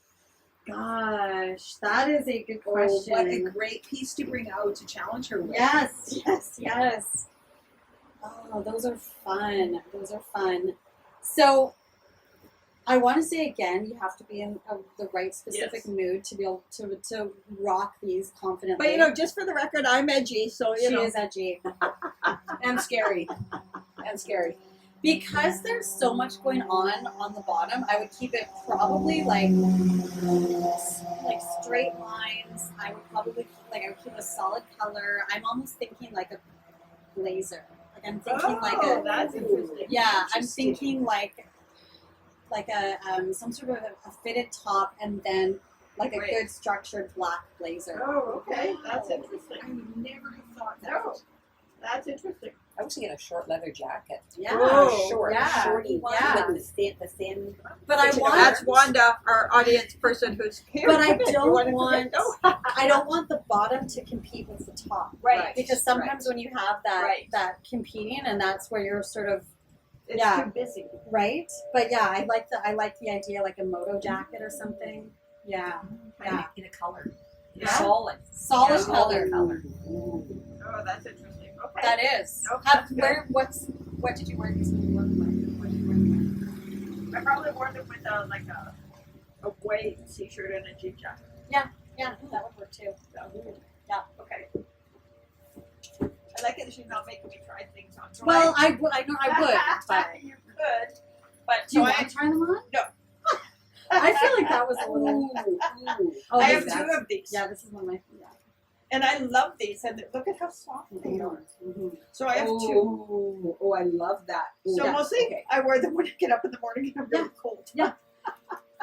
Speaker 3: Gosh, that is a good
Speaker 4: Oh,
Speaker 3: question.
Speaker 4: what a great piece to bring out to challenge her with.
Speaker 3: Yes. Oh, those are fun. Those are fun. So, I want to say again, you have to be in the right specific
Speaker 2: Yes.
Speaker 3: mood to be able to rock these confidently.
Speaker 2: But you know, just for the record, I'm edgy, so you
Speaker 3: she
Speaker 2: know.
Speaker 3: is edgy.
Speaker 4: And scary. And scary.
Speaker 3: Because there's so much going on the bottom, I would keep it probably like straight lines. I would probably I would keep a solid color. I'm almost thinking like a blazer. Like I'm thinking like
Speaker 2: Oh,
Speaker 3: a
Speaker 2: that's interesting.
Speaker 3: yeah. I'm
Speaker 4: Interesting.
Speaker 3: thinking like a some sort of a fitted top and then like a
Speaker 2: Right.
Speaker 3: good structured black blazer.
Speaker 2: Oh, okay. That's interesting.
Speaker 4: I would never have thought that.
Speaker 2: No. That's interesting.
Speaker 5: I was thinking a short leather jacket.
Speaker 3: Yeah,
Speaker 2: Oh,
Speaker 5: Short,
Speaker 3: yeah,
Speaker 5: shorty one
Speaker 3: yeah.
Speaker 5: with the thin.
Speaker 3: But I
Speaker 5: But you know,
Speaker 3: want
Speaker 2: That's Wanda, our audience person who's here.
Speaker 3: But I
Speaker 2: Come in. You
Speaker 3: don't
Speaker 2: wanna come in?
Speaker 3: want
Speaker 2: No.
Speaker 3: I don't want the bottom to compete with the top.
Speaker 2: Right.
Speaker 3: Because sometimes when you have that
Speaker 2: Right.
Speaker 3: that competing and that's where you're sort of
Speaker 2: It's
Speaker 3: Yeah.
Speaker 2: too busy.
Speaker 3: right. But yeah, I like the idea like a moto jacket or something. Yeah. Yeah.
Speaker 4: In a color.
Speaker 2: Yeah.
Speaker 4: Solid.
Speaker 3: Solid
Speaker 4: Yeah,
Speaker 3: color.
Speaker 4: color.
Speaker 2: Oh, that's interesting. Okay.
Speaker 3: That is.
Speaker 2: Okay,
Speaker 3: How,
Speaker 2: that's good.
Speaker 3: what did you wear these when you wore them? What did you wear them with?
Speaker 2: I probably wore them with a white t-shirt and a jean jacket.
Speaker 3: Yeah, that would work too. Yeah.
Speaker 2: Okay. I like it that she's not making me try things on. So
Speaker 3: Well, I know I would, but
Speaker 2: you could. But
Speaker 3: do you
Speaker 2: so
Speaker 3: want to try them on?
Speaker 2: No.
Speaker 3: I feel like that was a little. Oh,
Speaker 2: I have
Speaker 3: this-
Speaker 2: two of these.
Speaker 3: Yeah, this is one of my. Yeah.
Speaker 2: And I love these. And look at how soft they are.
Speaker 3: Mhm.
Speaker 2: So I have two.
Speaker 1: Oh, I love that.
Speaker 2: So
Speaker 3: Yeah.
Speaker 2: mostly I wear them when I get up in the morning and I'm really cold.
Speaker 3: Yeah.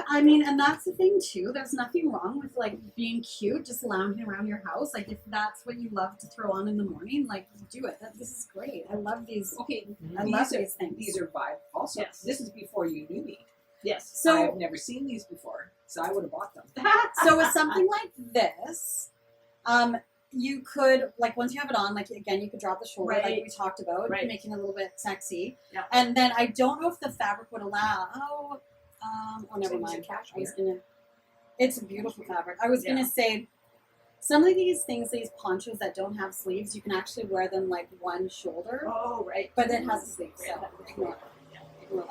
Speaker 3: I mean, and that's the thing too. There's nothing wrong with like being cute, just lounging around your house. Like if that's what you love to throw on in the morning, like do it. This is great. I love these.
Speaker 4: Okay,
Speaker 3: I love
Speaker 4: these are,
Speaker 3: these things.
Speaker 4: these are vibe. Also,
Speaker 2: Yes.
Speaker 4: this is before you knew me.
Speaker 2: Yes.
Speaker 3: So
Speaker 4: I've never seen these before, so I would have bought them.
Speaker 3: so with something like this, you could like once you have it on, like again, you could drop the shoulder like
Speaker 2: Right.
Speaker 3: we talked about,
Speaker 2: Right.
Speaker 3: making it a little bit sexy.
Speaker 2: Yeah.
Speaker 3: And then I don't know if the fabric would allow. Oh, never
Speaker 4: Same as
Speaker 3: mind.
Speaker 4: a cashmere.
Speaker 3: I was gonna. It's a beautiful fabric. I was
Speaker 2: Yeah.
Speaker 3: gonna say, some of these things, these ponchos that don't have sleeves, you can actually wear them like one shoulder,
Speaker 2: Oh, right.
Speaker 3: but it has a sleeve, so ignore that.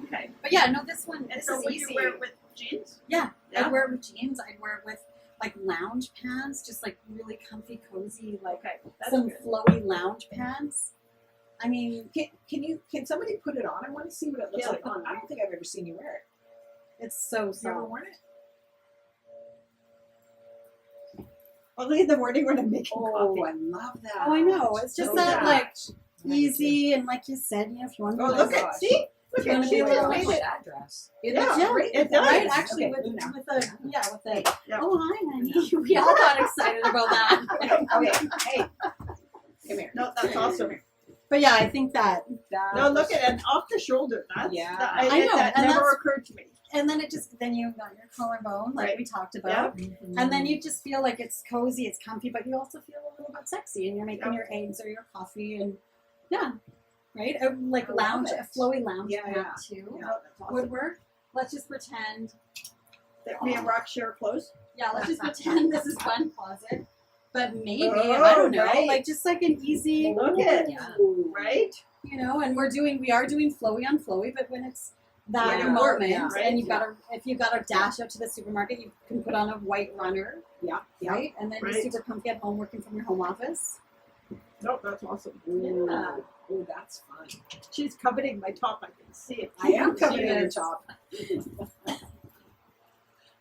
Speaker 2: Okay.
Speaker 3: But yeah, no, this one,
Speaker 2: And
Speaker 3: this
Speaker 2: so
Speaker 3: is
Speaker 2: would
Speaker 3: easy.
Speaker 2: you wear it with jeans?
Speaker 3: Yeah,
Speaker 2: Yeah?
Speaker 3: I'd wear it with jeans. I'd wear it with like lounge pants, just like really comfy, cozy, like
Speaker 2: Okay, that's
Speaker 3: some
Speaker 2: good.
Speaker 3: flowy lounge pants. I mean,
Speaker 1: Can somebody put it on? I want to see what it looks
Speaker 2: Yeah,
Speaker 1: like
Speaker 2: put
Speaker 1: on.
Speaker 2: it
Speaker 1: I don't think I've ever seen you wear it.
Speaker 3: it's so
Speaker 1: Have you ever
Speaker 3: soft.
Speaker 1: worn it?
Speaker 2: Only in the morning when I'm making
Speaker 1: Oh,
Speaker 2: coffee.
Speaker 1: I love that.
Speaker 3: Oh, I know. It's just
Speaker 1: So
Speaker 3: that,
Speaker 1: that.
Speaker 3: like,
Speaker 1: I do
Speaker 3: easy, and like you said, you know, if you want to
Speaker 2: Oh,
Speaker 3: be
Speaker 2: look
Speaker 3: like,
Speaker 2: at, see? Look
Speaker 3: You wanna
Speaker 2: at,
Speaker 3: be
Speaker 2: she
Speaker 3: a little
Speaker 2: just
Speaker 5: I
Speaker 2: made
Speaker 5: like
Speaker 2: it.
Speaker 5: that dress.
Speaker 1: It
Speaker 2: Yeah,
Speaker 1: looks great.
Speaker 2: it does.
Speaker 3: right? Actually,
Speaker 1: Okay,
Speaker 3: with
Speaker 1: Luna.
Speaker 3: with a
Speaker 2: Yeah.
Speaker 3: oh hi, honey. We all got excited about that.
Speaker 1: Okay, hey, come here.
Speaker 2: No, that's awesome.
Speaker 3: But yeah, I think that,
Speaker 2: No, look at it, off the shoulder. That's,
Speaker 1: Yeah.
Speaker 3: I know,
Speaker 2: that
Speaker 3: and
Speaker 2: never
Speaker 3: that's-
Speaker 2: occurred to me.
Speaker 3: and then then you've got your collarbone, like
Speaker 2: Right.
Speaker 3: we talked about, and then you just feel like it's cozy, it's comfy, but you also feel a little bit sexy, and you're making your eggs or your coffee, and yeah, right? Like
Speaker 1: I love
Speaker 3: lounge,
Speaker 1: it.
Speaker 3: a flowy lounge
Speaker 1: Yeah,
Speaker 3: pant
Speaker 1: yeah.
Speaker 3: too
Speaker 2: No, that's awesome.
Speaker 3: would work. Let's just pretend.
Speaker 2: That me and Rock share clothes.
Speaker 3: Yeah, let's just pretend this is one closet. But maybe,
Speaker 2: Oh,
Speaker 3: I don't know,
Speaker 2: right.
Speaker 3: like just like an easy,
Speaker 2: Look at it.
Speaker 5: Yeah.
Speaker 2: Right?
Speaker 3: you know, and we are doing flowy on flowy, but when it's that
Speaker 1: Yeah,
Speaker 3: moment,
Speaker 1: yeah,
Speaker 2: right,
Speaker 3: and if you've got to dash out to the supermarket, you can put on a white runner,
Speaker 1: Yeah, yeah.
Speaker 3: right? And then
Speaker 2: Right.
Speaker 3: you're super comfy at home working from your home office.
Speaker 2: No, that's awesome.
Speaker 3: Yeah.
Speaker 1: Oh, that's fun.
Speaker 2: She's coveting my top. I can see it.
Speaker 1: I am
Speaker 3: She
Speaker 1: coveting your
Speaker 3: is.
Speaker 1: top.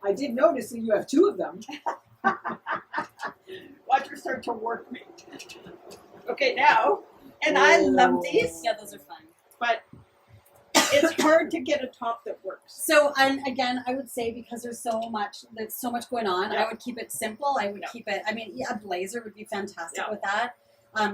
Speaker 1: I did notice that you have two of them.
Speaker 2: Watch her start to work me. Okay, now, and I love these,
Speaker 3: Yeah, those are fun.
Speaker 2: but it's hard to get a top that works.
Speaker 3: So, and again, I would say because there's so much going on,
Speaker 2: Yeah.
Speaker 3: I would keep it simple. I would
Speaker 2: Yeah.
Speaker 3: keep it. I mean, yeah, a blazer would be fantastic
Speaker 2: Yeah.
Speaker 3: with that.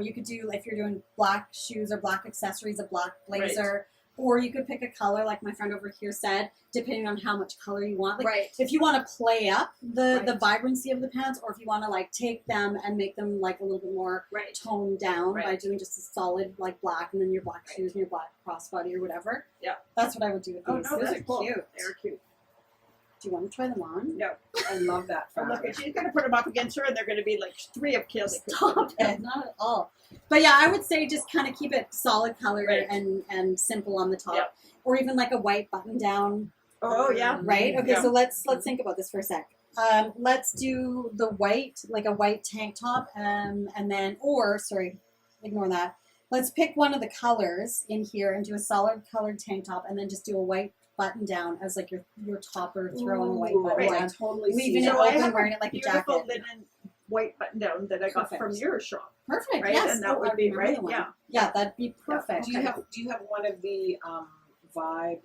Speaker 3: You could do if you're doing black shoes or black accessories, a black blazer, or you could pick a color, like my friend over here said, depending on how much color you want. Like,
Speaker 2: Right.
Speaker 3: if you want to play up the
Speaker 2: Right.
Speaker 3: vibrancy of the pants, or if you want to like take them and make them like a little bit more
Speaker 2: Right.
Speaker 3: toned down by
Speaker 2: Right.
Speaker 3: doing just a solid like black, and then your black shoes and your black crossbody or whatever.
Speaker 2: Yeah.
Speaker 3: That's what I would do with
Speaker 2: Oh,
Speaker 3: these.
Speaker 2: no,
Speaker 3: Those
Speaker 2: that's
Speaker 3: are
Speaker 2: cool.
Speaker 3: cute.
Speaker 2: They're cute.
Speaker 3: Do you want to try them on?
Speaker 2: No.
Speaker 1: I love that
Speaker 2: Oh, look,
Speaker 1: fabric.
Speaker 2: she's going to put them up against her, and they're going to be like three of Kaylee.
Speaker 3: Stop it. Not at all. But yeah, I would say just kind of keep it solid color
Speaker 2: Right.
Speaker 3: and simple on the top.
Speaker 2: Yep.
Speaker 3: Or even like a white button down,
Speaker 2: Oh, yeah.
Speaker 3: right? Okay,
Speaker 2: Yeah.
Speaker 3: so let's think about this for a sec. Let's do the white, like a white tank top, and then, ignore that. Let's pick one of the colors in here and do a solid colored tank top, and then just do a white button down as like your topper, throw on a white
Speaker 1: Ooh,
Speaker 3: button
Speaker 1: I
Speaker 3: down.
Speaker 1: totally
Speaker 3: Leaving
Speaker 1: see
Speaker 3: it
Speaker 2: So
Speaker 1: that.
Speaker 2: I
Speaker 3: open,
Speaker 2: have
Speaker 3: wearing it like a
Speaker 2: beautiful
Speaker 3: jacket.
Speaker 2: linen white button down that I got from
Speaker 3: Perfect.
Speaker 2: your shop.
Speaker 3: Perfect,
Speaker 2: Right?
Speaker 3: yes.
Speaker 2: And that
Speaker 3: Oh,
Speaker 2: would
Speaker 3: I
Speaker 2: be
Speaker 3: remember
Speaker 2: right.
Speaker 3: the one.
Speaker 2: Yeah.
Speaker 3: Yeah, that'd be perfect.
Speaker 1: Do you have one of the vibe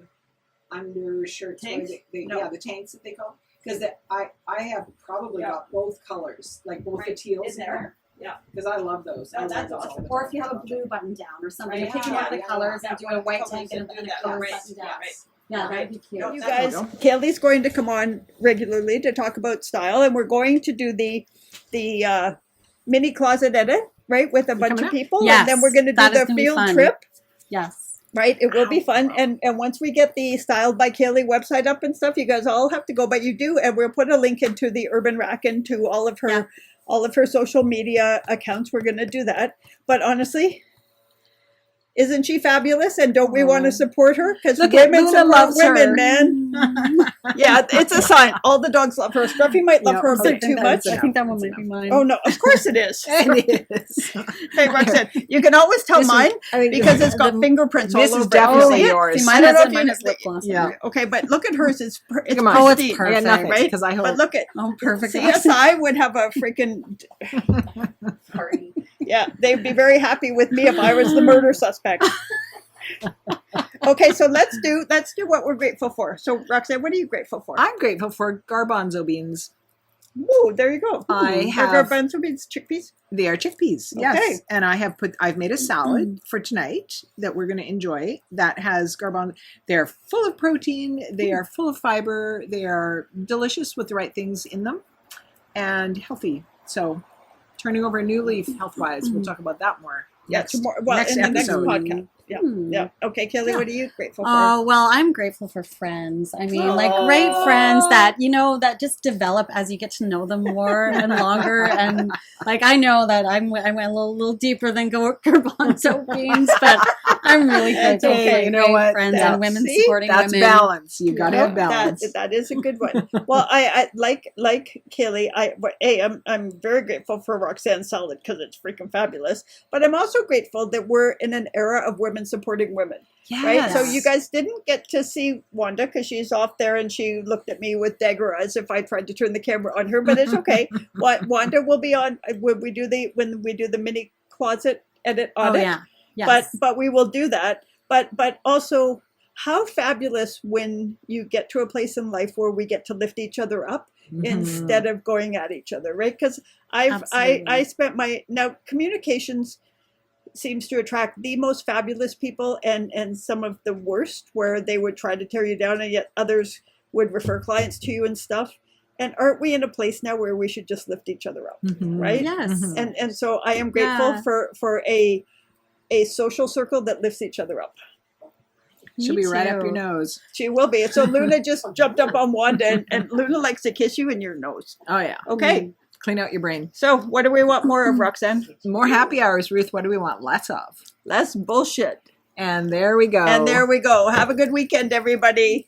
Speaker 1: undershirts? where
Speaker 2: Tanks? No.
Speaker 1: Yeah, the tanks that they call. Because I have probably
Speaker 2: Yeah.
Speaker 1: got both colors, like both the
Speaker 2: Right.
Speaker 1: teals
Speaker 2: In there. Yeah.
Speaker 1: Because I love those.
Speaker 2: No,
Speaker 1: I love
Speaker 2: that's
Speaker 1: those all
Speaker 2: awesome.
Speaker 1: the
Speaker 3: Or
Speaker 1: time.
Speaker 3: if you have a blue button down or something,
Speaker 1: Right.
Speaker 3: picking
Speaker 1: Yeah,
Speaker 3: out the
Speaker 1: yeah,
Speaker 3: colors
Speaker 2: yeah.
Speaker 3: and doing a white
Speaker 2: Colors
Speaker 3: tank and
Speaker 2: and
Speaker 3: a
Speaker 2: do that.
Speaker 3: color
Speaker 2: Right.
Speaker 3: button down.
Speaker 2: Yeah, right.
Speaker 3: Yeah, that'd be cute.
Speaker 1: No,
Speaker 2: You
Speaker 1: that's
Speaker 2: guys,
Speaker 1: cool.
Speaker 2: Kaylee's going to come on regularly to talk about style, and we're going to do the mini closet edit, right, with a bunch
Speaker 3: coming
Speaker 2: of
Speaker 3: up?
Speaker 2: people,
Speaker 3: Yes,
Speaker 2: and then we're going to do
Speaker 3: that is
Speaker 2: the
Speaker 3: gonna be
Speaker 2: field
Speaker 3: fun.
Speaker 2: trip,
Speaker 3: Yes.
Speaker 2: right? It will be fun, and once we get the Styled by Kaylee website up and stuff, you guys all have to go, but you do, and we'll put a link into the Urban Rack and to all of her
Speaker 3: Yeah.
Speaker 2: all of her social media accounts. We're going to do that, but honestly. Isn't she fabulous? And don't we want to support her? Because
Speaker 3: Look at
Speaker 2: women
Speaker 3: Luna
Speaker 2: support
Speaker 3: loves
Speaker 2: women,
Speaker 3: her.
Speaker 2: man. Yeah, it's a sign. All the dogs love her. Scruffy might love
Speaker 1: Yeah,
Speaker 2: her a
Speaker 1: okay,
Speaker 2: bit too much.
Speaker 3: I think that one might be mine.
Speaker 2: Oh no, of course it is.
Speaker 1: It is.
Speaker 2: Hey, Roxanne, you can always tell
Speaker 1: This is-
Speaker 2: mine
Speaker 1: I mean,
Speaker 2: because it's got fingerprints all
Speaker 1: this
Speaker 2: over
Speaker 1: is
Speaker 2: it.
Speaker 1: definitely
Speaker 2: You see it?
Speaker 1: yours.
Speaker 3: See,
Speaker 2: I
Speaker 3: mine
Speaker 2: don't
Speaker 3: has
Speaker 2: know
Speaker 3: it.
Speaker 2: if
Speaker 3: Mine
Speaker 2: you
Speaker 3: has lip gloss. on
Speaker 1: Yeah.
Speaker 3: it.
Speaker 2: Okay, but look at hers. It's
Speaker 1: Look at mine.
Speaker 3: Oh, it's
Speaker 2: pristine.
Speaker 3: perfect.
Speaker 1: Yeah, nothing.
Speaker 2: Right?
Speaker 1: Because I hope.
Speaker 2: But look at
Speaker 3: Oh, perfect.
Speaker 2: CSI would have a freaking
Speaker 3: Sorry.
Speaker 2: yeah. They'd be very happy with me if I was the murder suspect. Okay, so let's do what we're grateful for. So Roxanne, what are you grateful for?
Speaker 1: I'm grateful for garbanzo beans.
Speaker 2: Ooh, there you go.
Speaker 1: I
Speaker 2: Are
Speaker 1: have-
Speaker 2: garbanzo beans chickpeas?
Speaker 1: They are chickpeas. Yes.
Speaker 2: Okay.
Speaker 1: And I've made a salad for tonight that we're going to enjoy that has garbanzo. They're full of protein. They are full of fiber. They are delicious with the right things in them and healthy. So turning over a new leaf health-wise. We'll talk about that more
Speaker 2: tomorrow. Well,
Speaker 1: next
Speaker 2: in the next
Speaker 1: episode.
Speaker 2: podcast. Yeah, yeah. Okay, Kaylee, what are you grateful for?
Speaker 3: Oh, well, I'm grateful for friends. I mean, like great friends that, that just develop as you get to know them more and longer. And like, I know that I went a little deeper than garbanzo beans, but I'm really grateful for great friends and women supporting
Speaker 1: that's
Speaker 3: women.
Speaker 1: balance. You got to have balance.
Speaker 2: That is a good one. Well, I like Kaylee. I'm very grateful for Roxanne salad because it's freaking fabulous. But I'm also grateful that we're in an era of women supporting women.
Speaker 1: Yes.
Speaker 2: Right? So you guys didn't get to see Wanda because she's off there and she looked at me with dagger eyes if I tried to turn the camera on her, but it's okay. Wanda will be on when we do the mini closet edit on it.
Speaker 3: Yeah. Yes.
Speaker 2: But we will do that. But also how fabulous when you get to a place in life where we get to lift each other up instead of going at each other, right? Because I spent communications seems to attract the most fabulous people and some of the worst, where they would try to tear you down and yet others would refer clients to you and stuff. And aren't we in a place now where we should just lift each other up, right?
Speaker 3: Yes.
Speaker 2: And so I am grateful for a social circle that lifts each other up.
Speaker 1: She'll be right up your nose.
Speaker 2: She will be. So Luna just jumped up on Wanda, and Luna likes to kiss you in your nose.
Speaker 1: Oh, yeah.
Speaker 2: Okay.
Speaker 1: Clean out your brain.
Speaker 2: So what do we want more of, Roxanne?
Speaker 1: More happy hours, Ruth. What do we want less of?
Speaker 2: Less bullshit.
Speaker 1: And there we go.
Speaker 2: And there we go. Have a good weekend, everybody.